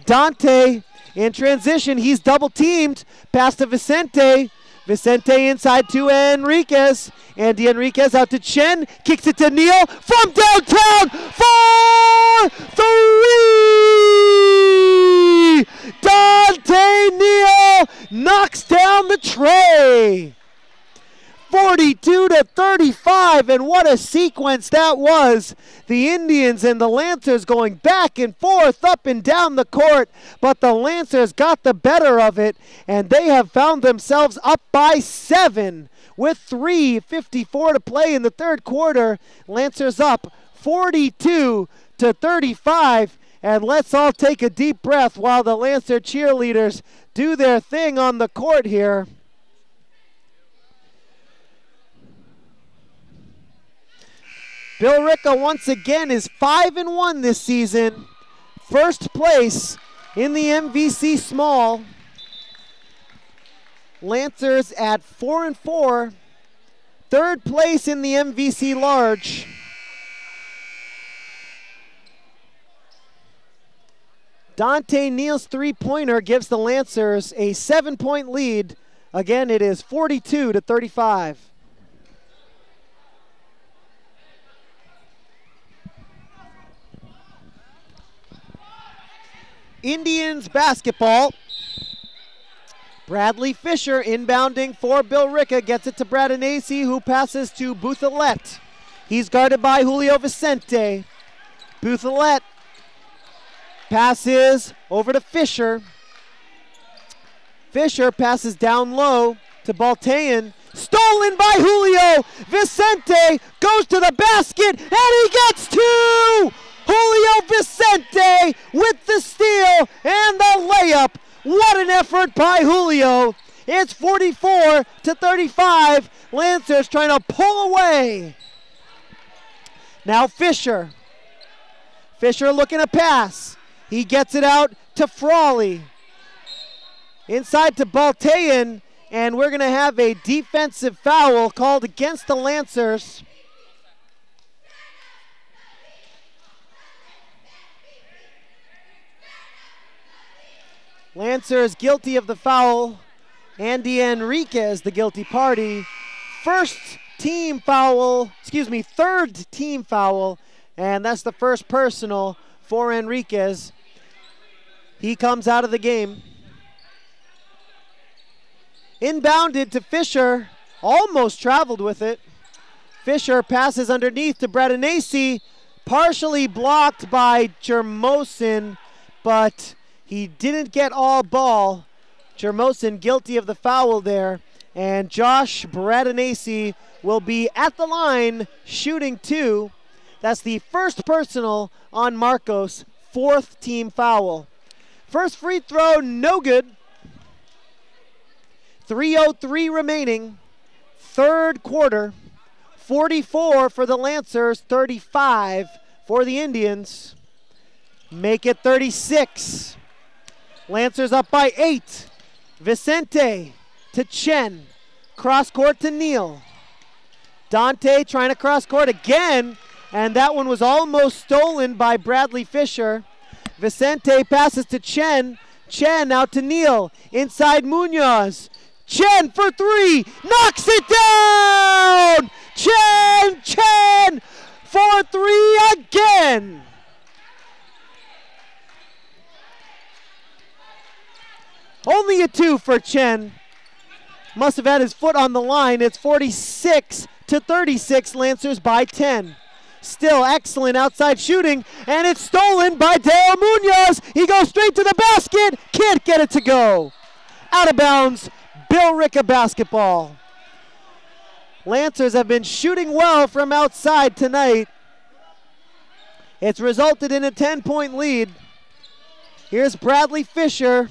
Dante in transition, he's double teamed. Pass to Vicente. Vicente inside to Enriquez. Andy Enriquez out to Chen. Kicks it to Neal from downtown for 3! Dante Neal knocks down the tray. 42-35, and what a sequence that was. The Indians and the Lancers going back and forth, up and down the court, but the Lancers got the better of it, and they have found themselves up by 7 with 3:54 to play in the third quarter. Lancers up 42-35, and let's all take a deep breath while the Lancer cheerleaders do their thing on the court here. Billerica once again is 5-1 this season. First place in the MVC Small. Lancers at 4-4. Third place in the MVC Large. Dante Neal's three-pointer gives the Lancers a 7-point lead. Again, it is 42-35. Indians basketball. Bradley Fisher inbounding for Billerica, gets it to Bradinesi, who passes to Buthalet. He's guarded by Julio Vicente. Buthalet passes over to Fisher. Fisher passes down low to Baltayan. Stolen by Julio. Vicente goes to the basket, and he gets two! Julio Vicente with the steal and the layup. What an effort by Julio. It's 44-35. Lancers trying to pull away. Now Fisher. Fisher looking to pass. He gets it out to Frawley. Inside to Baltayan, and we're going to have a defensive foul called against the Lancers. Lancers guilty of the foul. Andy Enriquez, the guilty party. Third team foul, and that's the first personal for Enriquez. He comes out of the game. Inbounded to Fisher, almost traveled with it. Fisher passes underneath to Bradinesi, partially blocked by Jermosin, but he didn't get all ball. Jermosin guilty of the foul there, and Josh Bradinesi will be at the line shooting two. That's the first personal on Marcos, fourth team foul. First free throw, no good. 3:03 remaining, third quarter. 44 for the Lancers, 35 for the Indians. Make it 36. Lancers up by 8. Vicente to Chen. Cross court to Neal. Dante trying to cross court again, and that one was almost stolen by Bradley Fisher. Vicente passes to Chen. Chen out to Neal. Inside Munoz. Chen for three. Knocks it down! Chen for three again. Only a two for Chen. Must have had his foot on the line. It's 46-36, Lancers by 10. Still excellent outside shooting, and it's stolen by Dale Munoz. He goes straight to the basket. Can't get it to go. Out of bounds, Billerica basketball. Lancers have been shooting well from outside tonight. It's resulted in a 10-point lead. Here's Bradley Fisher.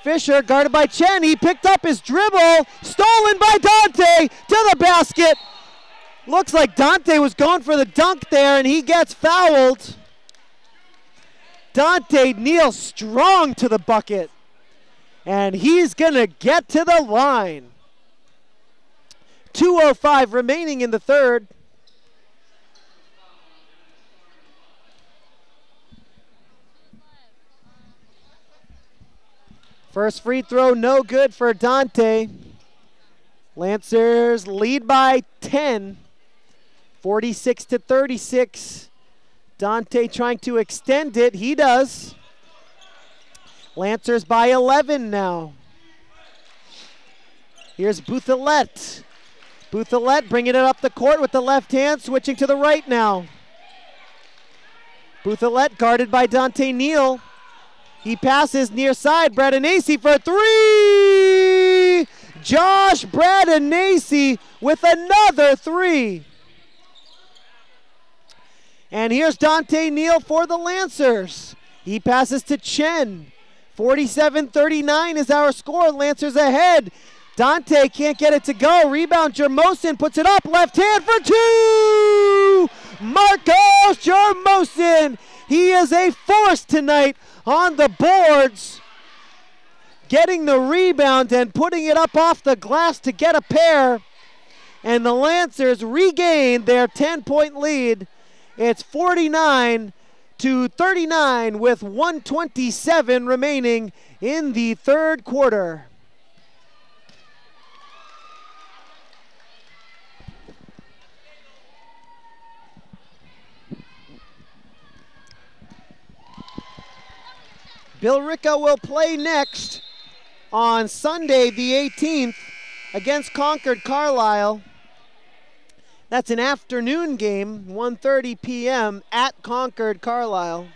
Fisher guarded by Chen. He picked up his dribble. Stolen by Dante to the basket. Looks like Dante was going for the dunk there, and he gets fouled. Dante Neal strong to the bucket, and he's going to get to the line. 2:05 remaining in the third. First free throw, no good for Dante. Lancers lead by 10, 46-36. Dante trying to extend it. He does. Lancers by 11 now. Here's Buthalet. Buthalet bringing it up the court with the left hand, switching to the right now. Buthalet guarded by Dante Neal. He passes near side. Bradinesi for three. Josh Bradinesi with another three. And here's Dante Neal for the Lancers. He passes to Chen. 47-39 is our score. Lancers ahead. Dante can't get it to go. Rebound, Jermosin puts it up. Left hand for two. Marcos Jermosin. He is a force tonight on the boards. Getting the rebound and putting it up off the glass to get a pair. And the Lancers regain their 10-point lead. It's 49-36 to 39 with 1:27 remaining in the third quarter. Billerica will play next on Sunday the 18th against Concord Carlisle. That's an afternoon game, 1:30 p.m. at Concord Carlisle.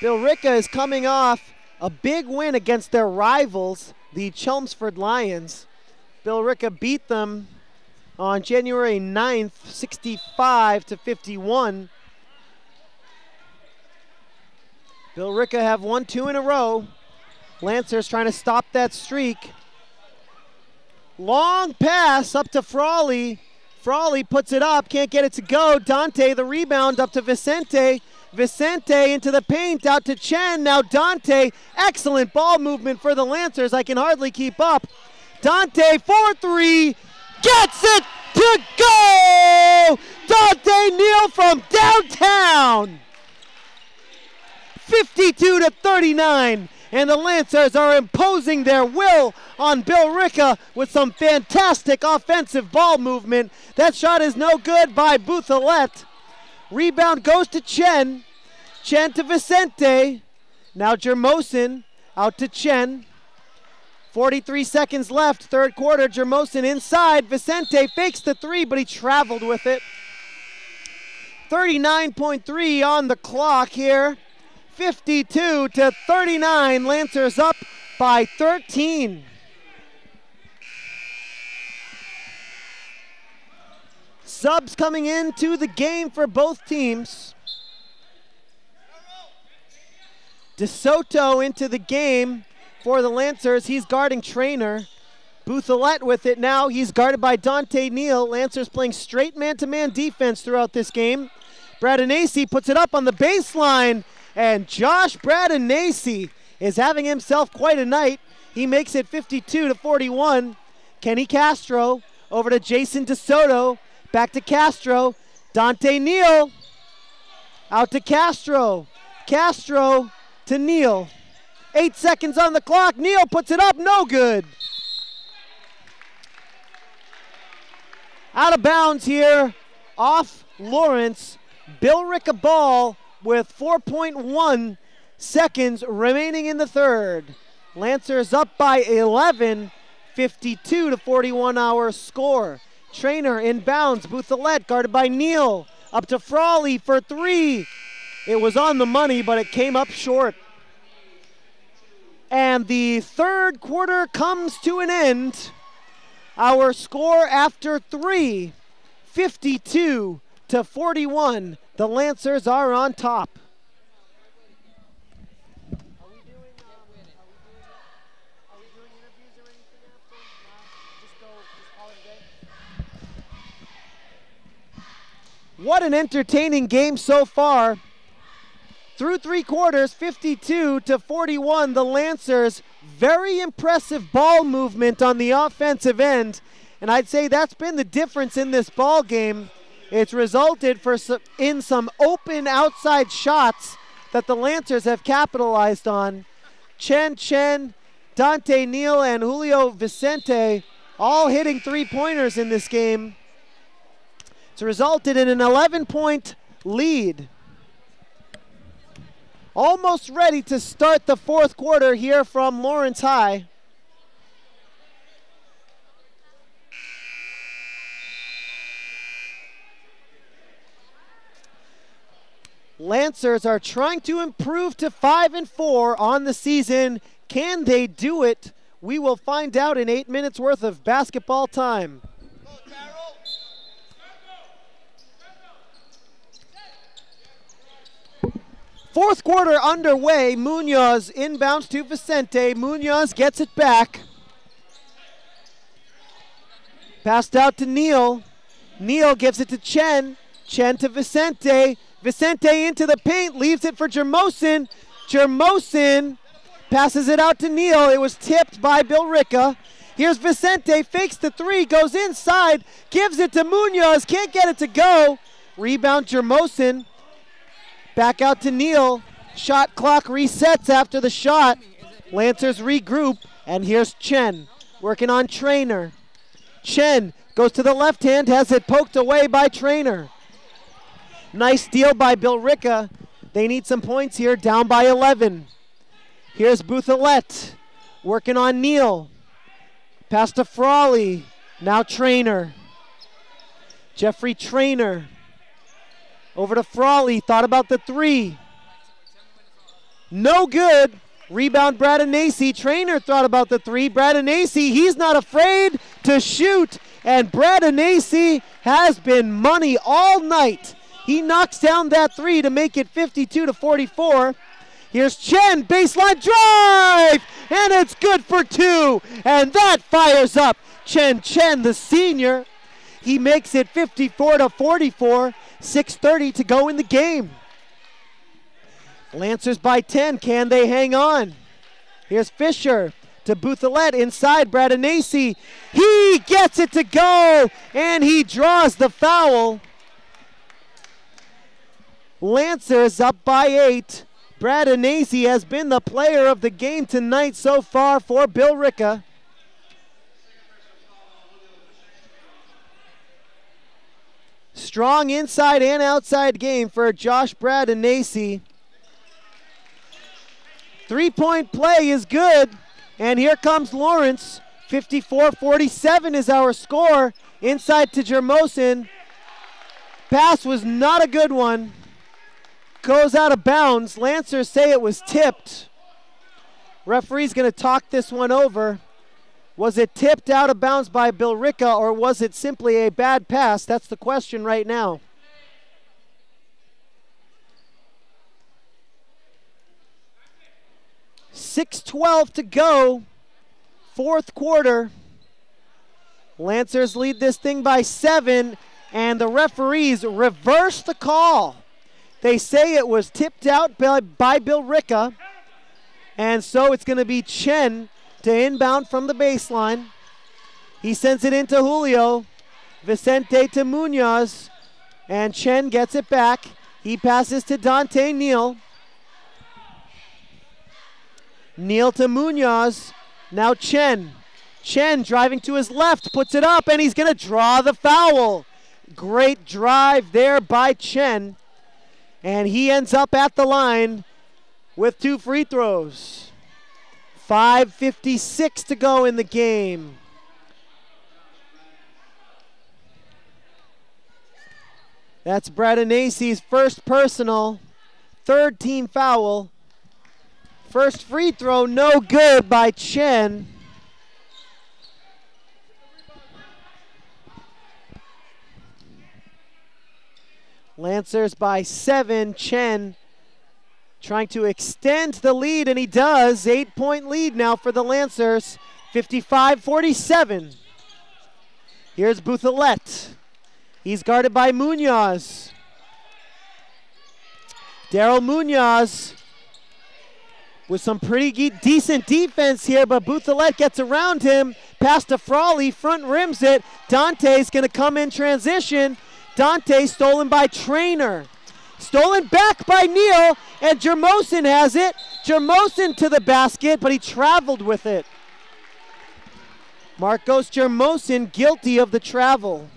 Billerica is coming off a big win against their rivals, the Chelmsford Lions. Billerica beat them on January 9th, 65-51. Billerica have won 2 in a row. Lancers trying to stop that streak. Long pass up to Frawley. Frawley puts it up, can't get it to go. Dante, the rebound up to Vicente. Vicente into the paint, out to Chen. Now Dante, excellent ball movement for the Lancers. I can hardly keep up. Dante, 4-3, gets it to go! Dante Neal from downtown! 52-39, and the Lancers are imposing their will on Billerica with some fantastic offensive ball movement. That shot is no good by Buthelette. Rebound goes to Chen. Chen to Vicente. Now Jermosin out to Chen. 43 seconds left, third quarter. Jermosin inside. Vicente fakes the 3, but he traveled with it. 39.3 on the clock here. 52-39. Lancers up by 13. Subs coming into the game for both teams. DeSoto into the game for the Lancers. He's guarding Trainer. Buthelette with it now. He's guarded by Dante Neal. Lancers playing straight man-to-man defense throughout this game. Bradanacy puts it up on the baseline, and Josh Bradanacy is having himself quite a night. He makes it 52-41. Kenny Castro over to Jason DeSoto. Back to Castro. Dante Neal. Out to Castro. Castro to Neal. 8 seconds on the clock. Neal puts it up. No good. Out of bounds here. Off Lawrence. Billerica ball with 4.1 seconds remaining in the third. Lancers up by 11. 52-41 our score. Trainer inbounds. Buthelette guarded by Neal. Up to Frawley for 3. It was on the money, but it came up short. And the third quarter comes to an end. Our score after 3, 52-41. The Lancers are on top. What an entertaining game so far. Through 3 quarters, 52-41, the Lancers, very impressive ball movement on the offensive end. And I'd say that's been the difference in this ball game. It's resulted in some open outside shots that the Lancers have capitalized on. Chen, Dante Neal, and Julio Vicente all hitting 3-pointers in this game. It's resulted in an 11-point lead. Almost ready to start the fourth quarter here from Lawrence High. Lancers are trying to improve to 5-4 on the season. Can they do it? We will find out in 8 minutes worth of basketball time. Fourth quarter underway. Munoz inbounds to Vicente. Munoz gets it back. Passed out to Neal. Neal gives it to Chen. Chen to Vicente. Vicente into the paint. Leaves it for Jermosin. Jermosin passes it out to Neal. It was tipped by Billerica. Here's Vicente, fakes the three, goes inside, gives it to Munoz, can't get it to go. Rebound Jermosin. Back out to Neal. Shot clock resets after the shot. Lancers regroup, and here's Chen working on Trainer. Chen goes to the left hand, has it poked away by Trainer. Nice steal by Billerica. They need some points here, down by 11. Here's Buthelette working on Neal. Pass to Frawley, now Trainer. Jeffrey Trainer. Over to Frawley, thought about the three. No good. Rebound Bradanacy. Trainer thought about the three. Bradanacy, he's not afraid to shoot. And Bradanacy has been money all night. He knocks down that three to make it 52-44. Here's Chen, baseline drive, and it's good for two. And that fires up Chen, the senior. He makes it 54-44, 6:30 to go in the game. Lancers by 10, can they hang on? Here's Fisher to Buthelette inside Bradanacy. He gets it to go, and he draws the foul. Lancers up by 8. Bradanacy has been the player of the game tonight so far for Billerica. Strong inside and outside game for Josh Bradanacy. Three-point play is good, and here comes Lawrence. 54-47 is our score. Inside to Jermosin. Pass was not a good one. Goes out of bounds. Lancers say it was tipped. Referee's going to talk this one over. Was it tipped out of bounds by Billerica, or was it simply a bad pass? That's the question right now. .6:12 to go, fourth quarter. Lancers lead this thing by 7, and the referees reverse the call. They say it was tipped out by Billerica, and so it's going to be Chen to inbound from the baseline. He sends it into Julio. Vicente to Munoz, and Chen gets it back. He passes to Dante Neal. Neal to Munoz. Now Chen. Chen driving to his left, puts it up, and he's going to draw the foul. Great drive there by Chen. And he ends up at the line with 2 free throws. 5:56 to go in the game. That's Bradanacy's first personal, third team foul. First free throw, no good by Chen. Lancers by 7. Chen trying to extend the lead, and he does. 8-point lead now for the Lancers, 55-47. Here's Buthelette. He's guarded by Munoz. Daryl Munoz with some pretty decent defense here, but Buthelette gets around him. Pass to Frawley, front rims it. Dante's going to come in transition. Dante stolen by Trainer. Stolen back by Neal, and Jermosin has it. Jermosin to the basket, but he traveled with it. Marcos Jermosin guilty of the travel.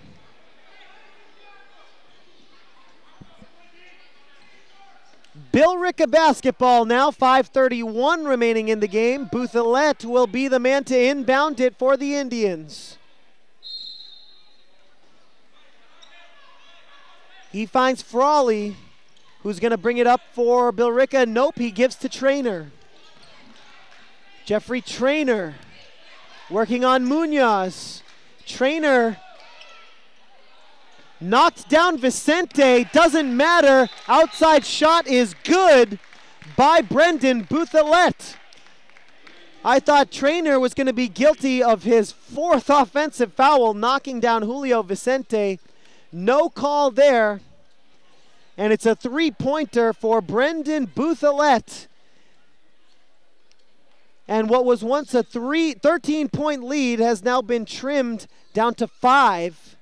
Billerica basketball now, 5:31 remaining in the game. Buthelette will be the man to inbound it for the Indians. He finds Frawley, who's going to bring it up for Billerica. Nope, he gives to Trainer. Jeffrey Trainer working on Munoz. Trainer knocked down Vicente, doesn't matter. Outside shot is good by Brendan Buthelette. I thought Trainer was going to be guilty of his 4th offensive foul, knocking down Julio Vicente. No call there. And it's a 3-pointer for Brendan Buthelette. And what was once a 13-point lead has now been trimmed down to 5.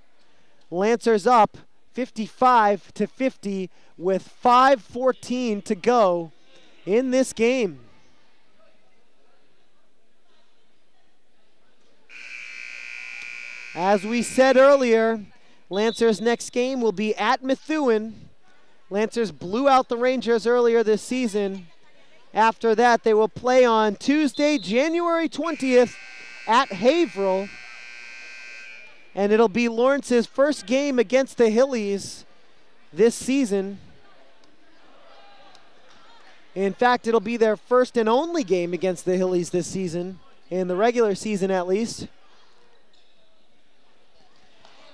Lancers up 55-50 with 5:14 to go in this game. As we said earlier, Lancers' next game will be at Methuen. Lancers blew out the Rangers earlier this season. After that, they will play on Tuesday, January 20th at Haverhill. And it'll be Lawrence's first game against the Hillies this season. In fact, it'll be their first and only game against the Hillies this season, in the regular season at least.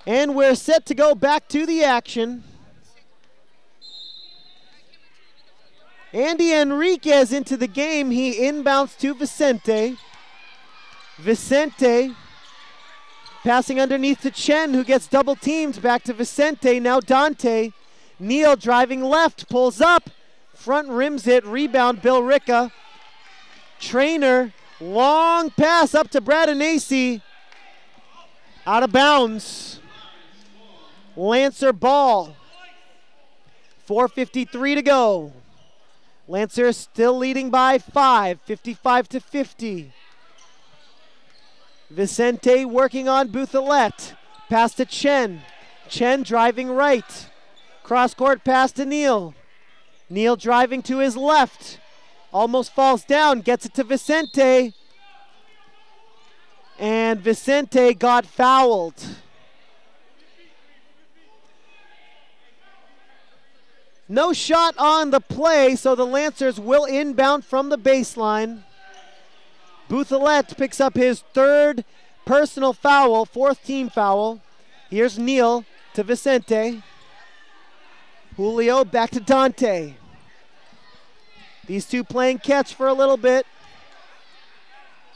And we're set to go back to the action. Andy Enriquez into the game. He inbounds to Vicente. Vicente passing underneath to Chen, who gets double teamed. Back to Vicente, now Dante. Neal driving left, pulls up. Front rims it, rebound Billerica. Trainer, long pass up to Bradanacy. Out of bounds. Lancer ball. 4:53 to go. Lancers still leading by 5, 55-50. Vicente working on Buthelette. Pass to Chen. Chen driving right. Cross-court pass to Neal. Neal driving to his left. Almost falls down, gets it to Vicente. And Vicente got fouled. No shot on the play, so the Lancers will inbound from the baseline. Buthelette picks up his 3rd personal foul, 4th team foul. Here's Neal to Vicente. Julio back to Dante. These two playing catch for a little bit.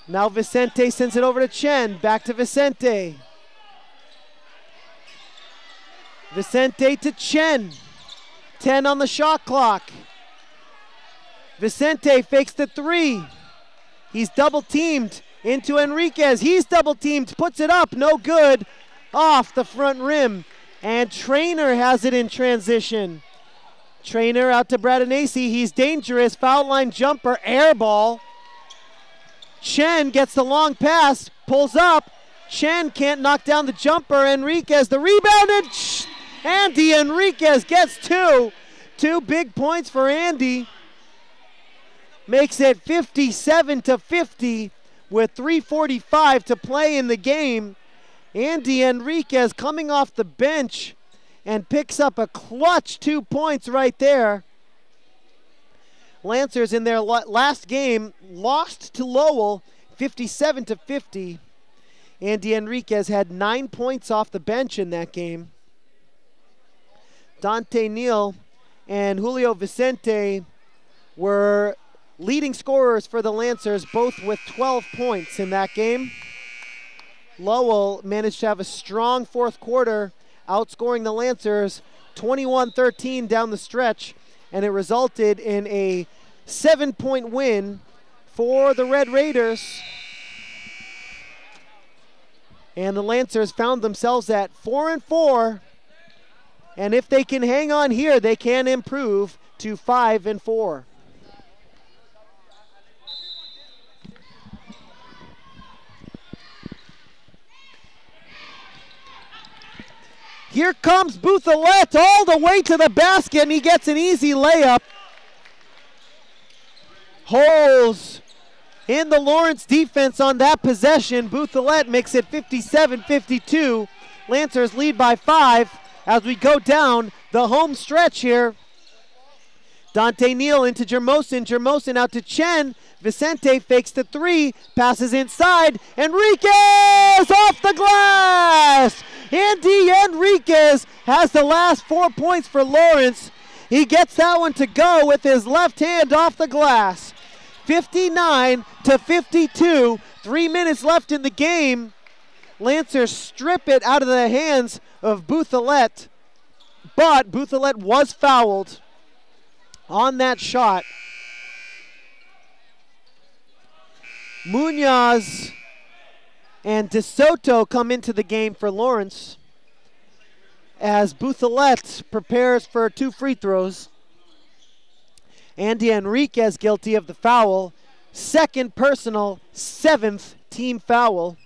Now Vicente sends it over to Chen. Back to Vicente. Vicente to Chen. 10 on the shot clock. Vicente fakes the 3. He's double teamed into Enriquez. He's double teamed, puts it up, no good. Off the front rim. And Trainer has it in transition. Trainer out to Bradanacy. He's dangerous. Foul line jumper, air ball. Chen gets the long pass, pulls up. Chen can't knock down the jumper. Enriquez, the rebound, and Andy Enriquez gets 2. 2 big points for Andy. Makes it 57-50 with 3:45 to play in the game. Andy Enriquez coming off the bench and picks up a clutch 2 points right there. Lancers in their last game lost to Lowell 57-50. Andy Enriquez had 9 points off the bench in that game. Dante Neal and Julio Vicente were leading scorers for the Lancers, both with 12 points in that game. Lowell managed to have a strong 4th quarter, outscoring the Lancers 21-13 down the stretch, and it resulted in a 7-point win for the Red Raiders. And the Lancers found themselves at 4-4. And if they can hang on here, they can improve to 5-4. Here comes Buthelette all the way to the basket, and he gets an easy layup. Holes in the Lawrence defense on that possession. Buthelette makes it 57-52. Lancers lead by 5 as we go down the home stretch here. Dante Neal into Jermosin. Jermosin out to Chen. Vicente fakes the 3, passes inside. Enriquez off the glass! Andy Enriquez has the last 4 points for Lawrence. He gets that one to go with his left hand off the glass. 59-52, 3 minutes left in the game. Lancers strip it out of the hands of Buthelette, but Buthelette was fouled on that shot. Munoz and DeSoto come into the game for Lawrence as Buthelette prepares for 2 free throws. Andy Enriquez guilty of the foul. 2nd personal, 7th team foul.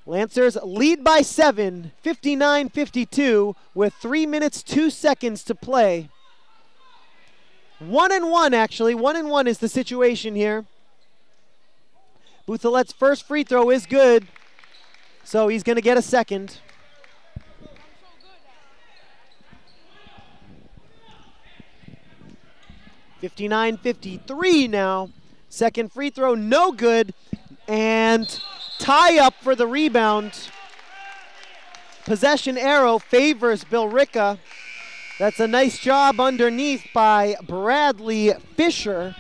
Lancers lead by 7, 59-52, with 3 minutes, 2 seconds to play. 1-1 actually, 1-1 is the situation here. Buthelette's first free throw is good, so he's gonna get a second. (59-53) now. Second free throw, no good, and tie up for the rebound. Possession arrow favors Billerica. That's a nice job underneath by Bradley Fisher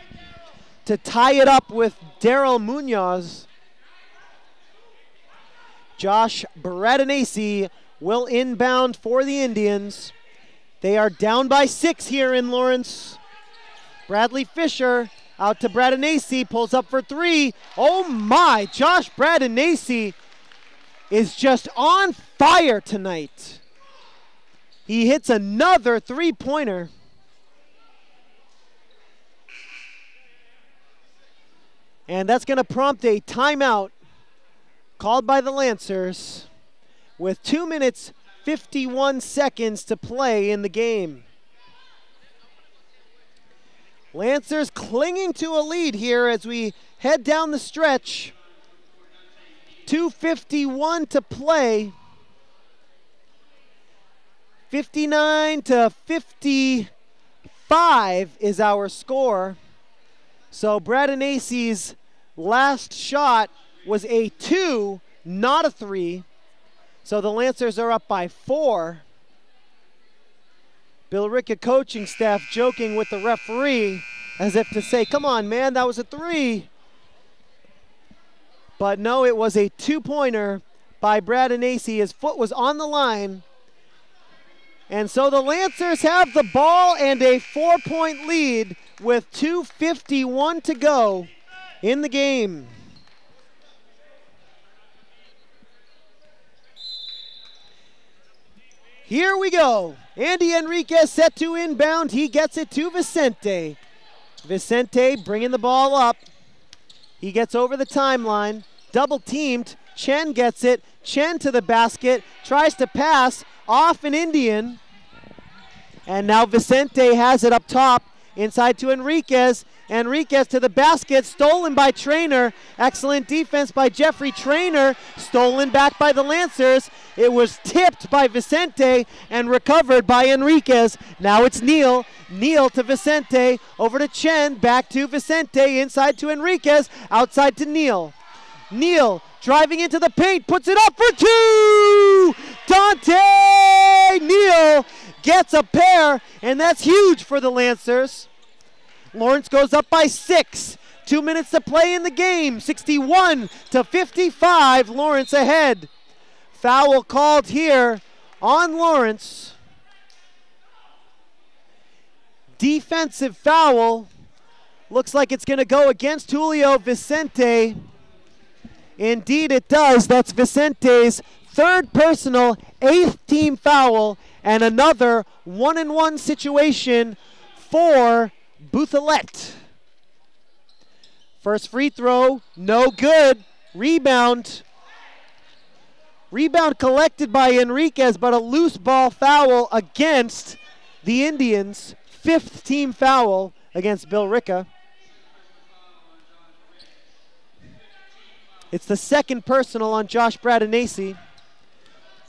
to tie it up with Daryl Munoz. Josh Bradinesi will inbound for the Indians. They are down by 6 here in Lawrence. Bradley Fisher out to Bradinesi, pulls up for 3. Oh my, Josh Bradinesi is just on fire tonight. He hits another 3-pointer. And that's gonna prompt a timeout called by the Lancers with 2 minutes, 51 seconds to play in the game. Lancers clinging to a lead here as we head down the stretch. 2:51 to play. 59-55 is our score. So Bradinesi's last shot was a 2, not a 3. So the Lancers are up by 4. Billerica coaching staff joking with the referee as if to say, come on, man, that was a 3. But no, it was a 2-pointer by Bradinesi. His foot was on the line. And so the Lancers have the ball and a 4-point lead with 2:51 to go in the game. Here we go. Andy Enriquez set to inbound. He gets it to Vicente. Vicente bringing the ball up. He gets over the timeline. Double teamed. Chen gets it. Chen to the basket. Tries to pass off an Indian. And now Vicente has it up top. Inside to Enriquez. Enriquez to the basket. Stolen by Trainer. Excellent defense by Jeffrey Trainer. Stolen back by the Lancers. It was tipped by Vicente and recovered by Enriquez. Now it's Neal. Neal to Vicente. Over to Chen. Back to Vicente. Inside to Enriquez. Outside to Neal. Neal driving into the paint. Puts it up for 2! Dante Neal gets a pair, and that's huge for the Lancers. Lawrence goes up by 6. 2 minutes to play in the game. 61-55. Lawrence ahead. Foul called here on Lawrence. Defensive foul. Looks like it's going to go against Julio Vicente. Indeed it does. That's Vicente's 3rd personal, 8th team foul, and another 1-1 situation for Buthelette. First free throw, no good. Rebound. Rebound collected by Enriquez, but a loose ball foul against the Indians. 5th team foul against Billerica. It's the 2nd personal on Josh Bradinesi.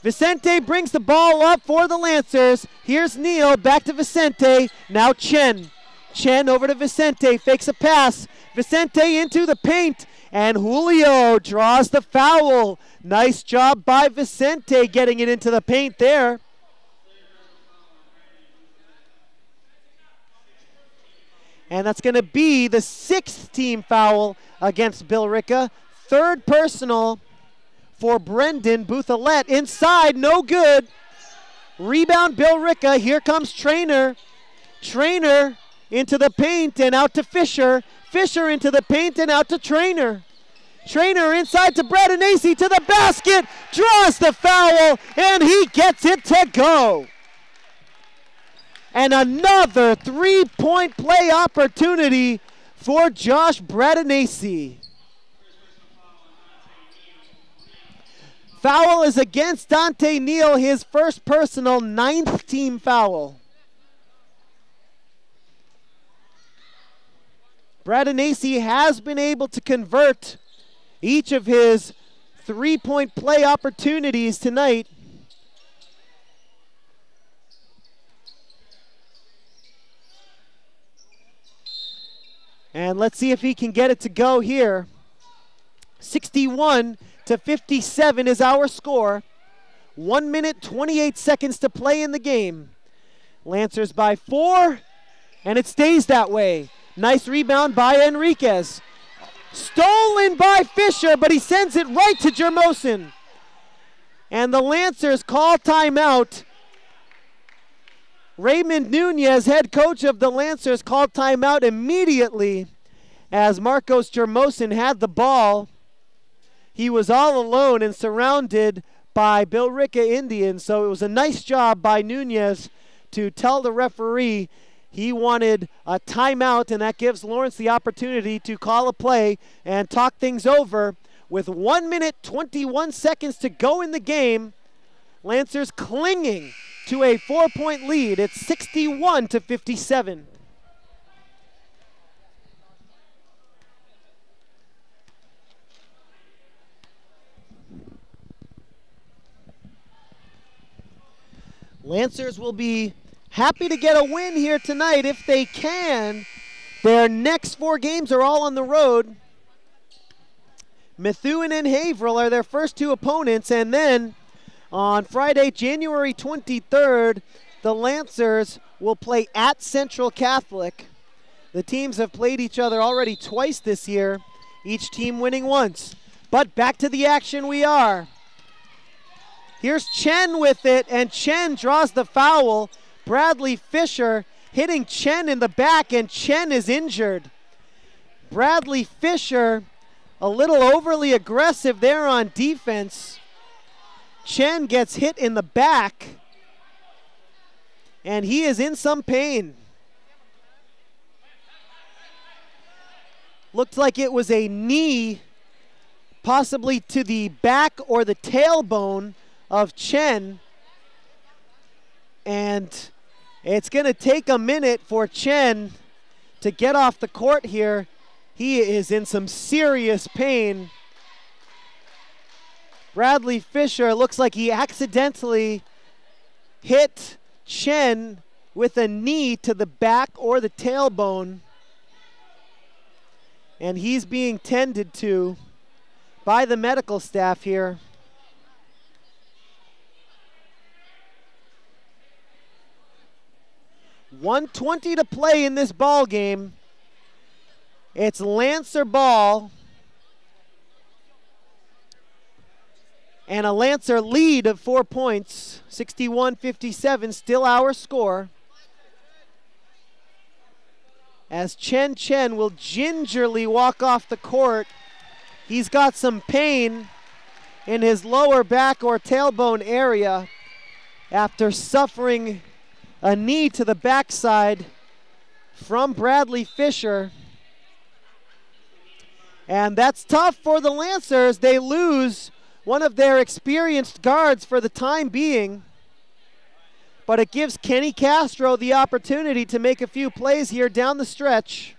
Vicente brings the ball up for the Lancers. Here's Neal, back to Vicente. Now Chen. Chen over to Vicente, fakes a pass. Vicente into the paint, and Julio draws the foul. Nice job by Vicente getting it into the paint there. And that's going to be the 6th team foul against Billerica. 3rd personal for Brendan Buthelette. Inside, no good. Rebound Billerica. Here comes Trainer. Trainer into the paint and out to Fisher. Fisher into the paint and out to Trainer. Trainer inside to Bradanacy to the basket, draws the foul, and he gets it to go. And another three-point play opportunity for Josh Bradanacy. Foul is against Dante Neal, his first personal 9th team foul. Bradanacy has been able to convert each of his three-point play opportunities tonight. And let's see if he can get it to go here. 61-57 is our score. 1 minute, 28 seconds to play in the game. Lancers by 4, and it stays that way. Nice rebound by Enriquez. Stolen by Fisher, but he sends it right to Jermosin. And the Lancers call timeout. Raymond Nunez, head coach of the Lancers, called timeout immediately as Marcos Jermosin had the ball. He was all alone and surrounded by Billerica Indians, so it was a nice job by Nunez to tell the referee he wanted a timeout, and that gives Lawrence the opportunity to call a play and talk things over. With 1 minute, 21 seconds to go in the game, Lancers clinging to a 4-point lead. It's 61-57. Lancers will be happy to get a win here tonight if they can. Their next 4 games are all on the road. Methuen and Haverhill are their first 2 opponents, and then on Friday, January 23rd, the Lancers will play at Central Catholic. The teams have played each other already twice this year, each team winning once. But back to the action we are. Here's Chen with it, and Chen draws the foul. Bradley Fisher hitting Chen in the back, and Chen is injured. Bradley Fisher a little overly aggressive there on defense. Chen gets hit in the back, and he is in some pain. Looked like it was a knee, possibly to the back or the tailbone of Chen. And it's going to take a minute for Chen to get off the court here. He is in some serious pain. Bradley Fisher looks like he accidentally hit Chen with a knee to the back or the tailbone. And he's being tended to by the medical staff here. .120 to play in this ball game. It's Lancer ball. And a Lancer lead of 4 points, 61-57, still our score. As Chen will gingerly walk off the court. He's got some pain in his lower back or tailbone area after suffering a knee to the backside from Bradley Fisher. And that's tough for the Lancers. They lose one of their experienced guards for the time being. But it gives Kenny Castro the opportunity to make a few plays here down the stretch.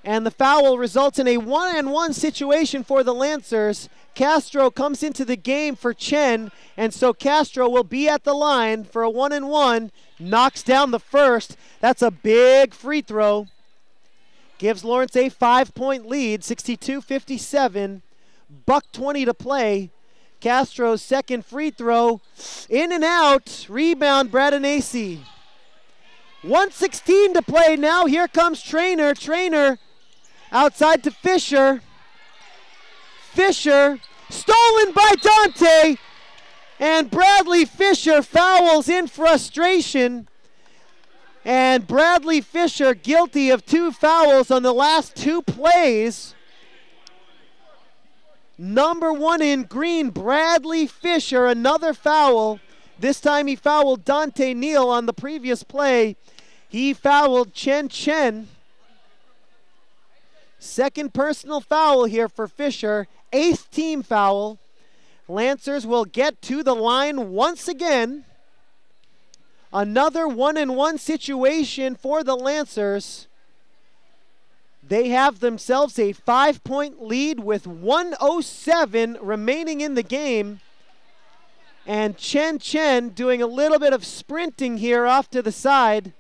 And the foul results in a 1-on-1 situation for the Lancers. Castro comes into the game for Chen, and so Castro will be at the line for a 1-on-1. Knocks down the first. That's a big free throw. Gives Lawrence a 5-point lead, 62-57. $1:20 to play. Castro's second free throw. In and out. Rebound, Bradanacy. 1:16 to play now. Here comes Trainer. Trainer outside to Fisher. Fisher stolen by Dante. And Bradley Fisher fouls in frustration. And Bradley Fisher guilty of 2 fouls on the last 2 plays. Number 1 in green, Bradley Fisher, another foul. This time he fouled Dante Neal on the previous play. He fouled Chen Chen. Second personal foul here for Fisher, 8th team foul. Lancers will get to the line once again. Another 1-and-1 situation for the Lancers. They have themselves a 5-point lead with 1:07 remaining in the game. And Chen Chen doing a little bit of sprinting here off to the side.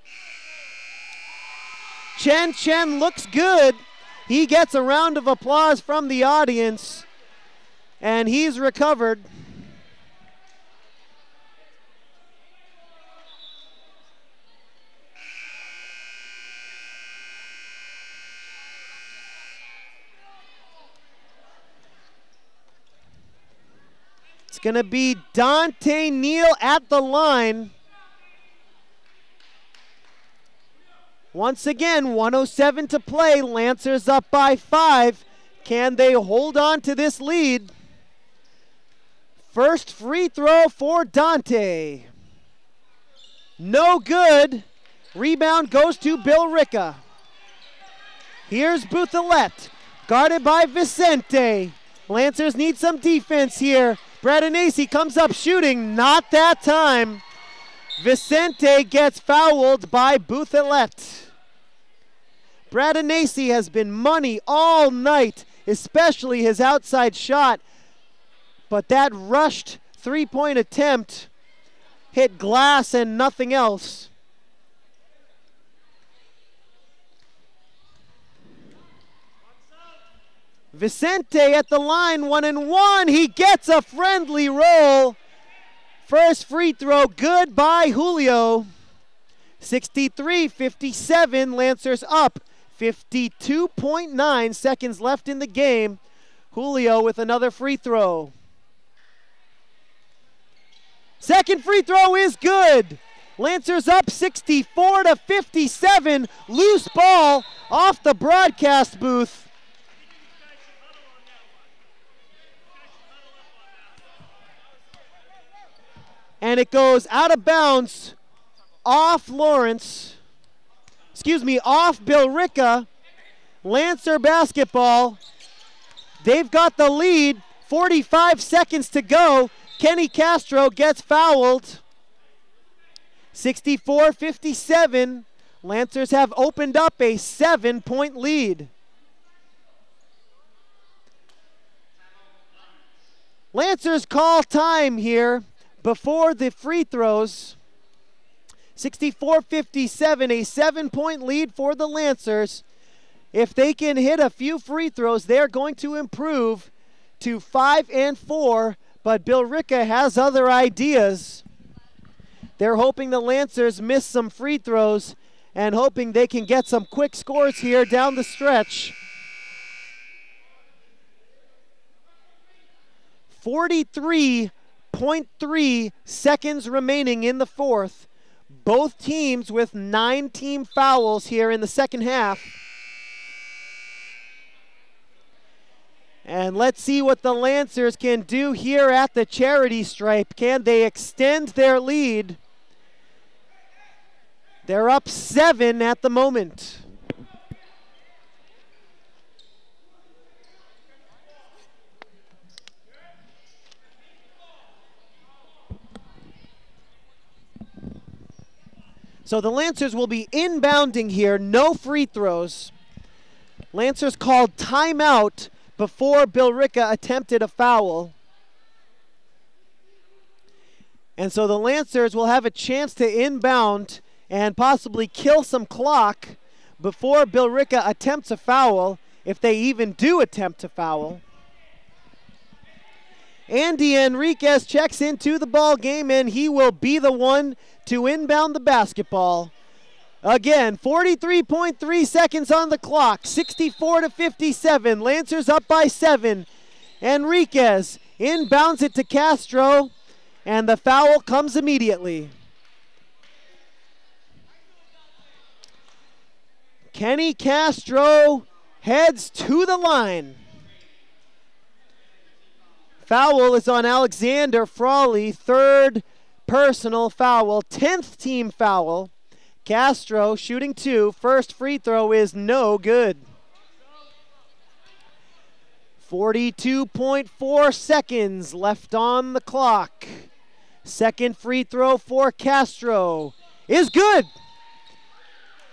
Chen Chen looks good. He gets a round of applause from the audience, and he's recovered. It's going to be Dante Neal at the line. Once again, 1:07 to play. Lancers up by 5. Can they hold on to this lead? First free throw for Dante. No good. Rebound goes to Billerica. Here's Buthelette, guarded by Vicente. Lancers need some defense here. Bradinacci comes up shooting, not that time. Vicente gets fouled by Buthelette. Bradinacci has been money all night, especially his outside shot. But that rushed three-point attempt hit glass and nothing else. Vicente at the line, 1-and-1. He gets a friendly roll. First free throw, good by Julio. 63-57, Lancers up. 52.9 seconds left in the game. Julio with another free throw. Second free throw is good. Lancers up 64-57. Loose ball off the broadcast booth. And it goes out of bounds off Lawrence. Off Billerica. Lancer basketball. They've got the lead. 45 seconds to go. Kenny Castro gets fouled. 64-57. Lancers have opened up a 7-point lead. Lancers call time here before the free throws. 64-57, a 7-point lead for the Lancers. If they can hit a few free throws, they're going to improve to 5-4, but Billerica has other ideas. They're hoping the Lancers miss some free throws and hoping they can get some quick scores here down the stretch. 43.3 seconds remaining in the fourth. Both teams with 9 team fouls here in the second half. And let's see what the Lancers can do here at the charity stripe. Can they extend their lead? They're up 7 at the moment. So the Lancers will be inbounding here, no free throws. Lancers called timeout before Billerica attempted a foul. And so the Lancers will have a chance to inbound and possibly kill some clock before Billerica attempts a foul, if they even do attempt a foul. Andy Enriquez checks into the ball game, and he will be the one to inbound the basketball. Again, 43.3 seconds on the clock, 64-57. Lancers up by 7. Enriquez inbounds it to Castro, and the foul comes immediately. Kenny Castro heads to the line. Foul is on Alexander Frawley, third personal foul, 10th team foul. Castro shooting 2, first free throw is no good. 42.4 seconds left on the clock. Second free throw for Castro is good.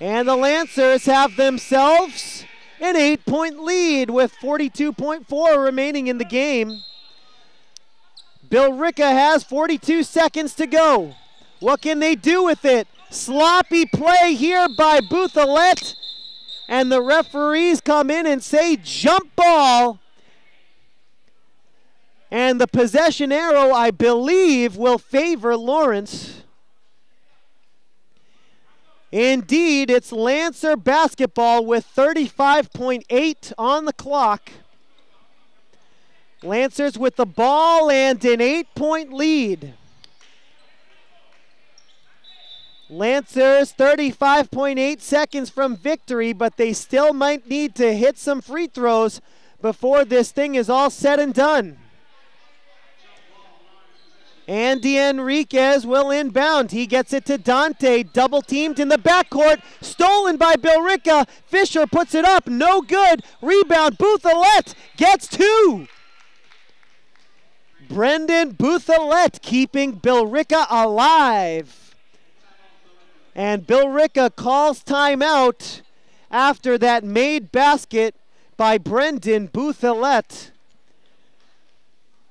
And the Lancers have themselves an 8-point lead with 42.4 remaining in the game. Billerica has 42 seconds to go. What can they do with it? Sloppy play here by Bouthelette. And the referees come in and say jump ball. And the possession arrow, I believe, will favor Lawrence. Indeed, it's Lancer basketball with 35.8 on the clock. Lancers with the ball and an 8-point lead. Lancers 35.8 seconds from victory, but they still might need to hit some free throws before this thing is all said and done. Andy Enriquez will inbound. He gets it to Dante, double teamed in the backcourt, stolen by Billerica. Fisher puts it up, no good. Rebound, Bouthelette gets 2. Brendan Bouthelette keeping Billerica alive. And Billerica calls timeout after that made basket by Brendan Bouthelette.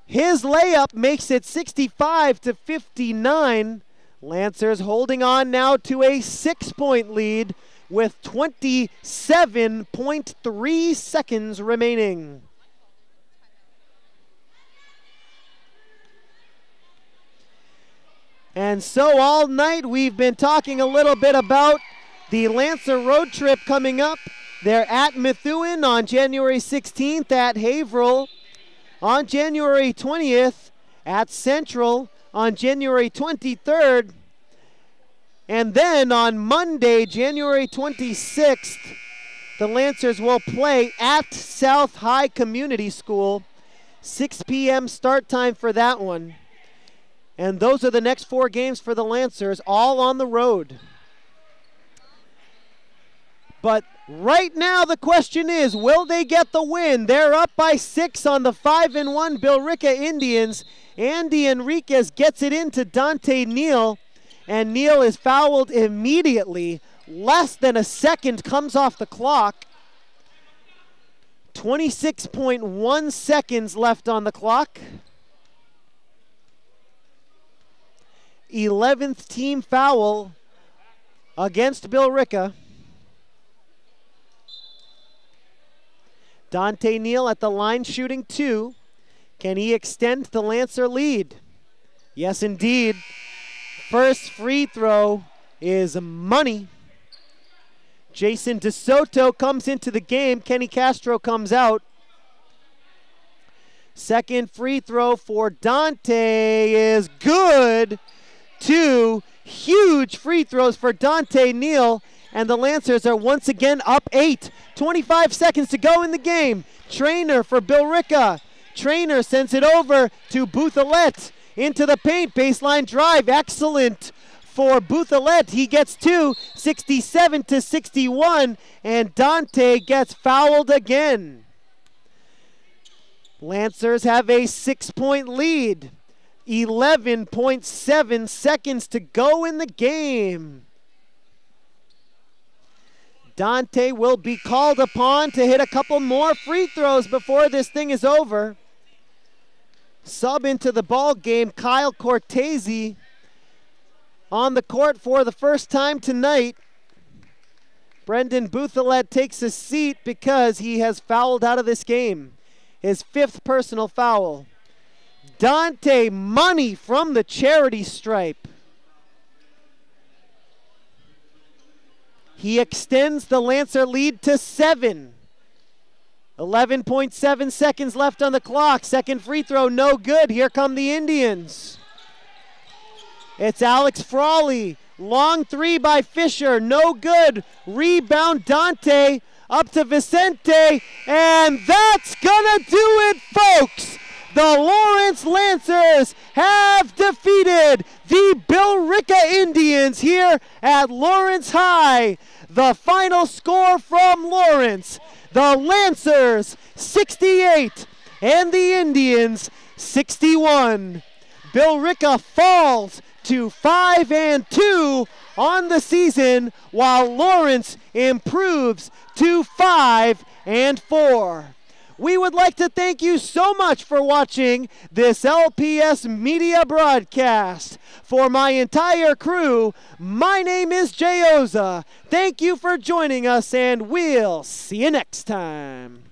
His layup makes it 65-59. Lancers holding on now to a 6-point lead with 27.3 seconds remaining. And so all night we've been talking a little bit about the Lancer road trip coming up. They're at Methuen on January 16th, at Haverhill on January 20th, at Central on January 23rd, and then on Monday, January 26th, the Lancers will play at South High Community School. 6 p.m. start time for that one. And those are the next 4 games for the Lancers, all on the road. But right now the question is, will they get the win? They're up by 6 on the 5-1 Billerica Indians. Andy Enriquez gets it into Dante Neal, and Neal is fouled immediately. Less than a second comes off the clock. 26.1 seconds left on the clock. 11th team foul against Billerica. Dante Neal at the line shooting 2. Can he extend the Lancer lead? Yes, indeed. First free throw is money. Jason DeSoto comes into the game. Kenny Castro comes out. Second free throw for Dante is good. 2 huge free throws for Dante Neal. And the Lancers are once again up 8. 25 seconds to go in the game. Trainer for Billerica. Trainer sends it over to Bouthelette. Into the paint, baseline drive. Excellent for Bouthelette. He gets 2, 67-61. And Dante gets fouled again. Lancers have a 6-point lead. 11.7 seconds to go in the game. Dante will be called upon to hit a couple more free throws before this thing is over. Sub into the ball game, Kyle Cortese on the court for the first time tonight. Brendan Bouthelette takes a seat because he has fouled out of this game. His 5th personal foul. Dante money from the charity stripe. He extends the Lancer lead to 7. 11.7 seconds left on the clock. Second free throw, no good. Here come the Indians. It's Alex Frawley Long three by Fisher, no good. Rebound Dante, up to Vicente, and that's gonna do it, folks. The Lawrence Lancers have defeated the Billerica Indians here at Lawrence High. The final score from Lawrence, the Lancers 68 and the Indians 61. Billerica falls to 5-2 on the season, while Lawrence improves to 5-4. We would like to thank you so much for watching this LPS media broadcast. For my entire crew, my name is Jay Oza. Thank you for joining us, and we'll see you next time.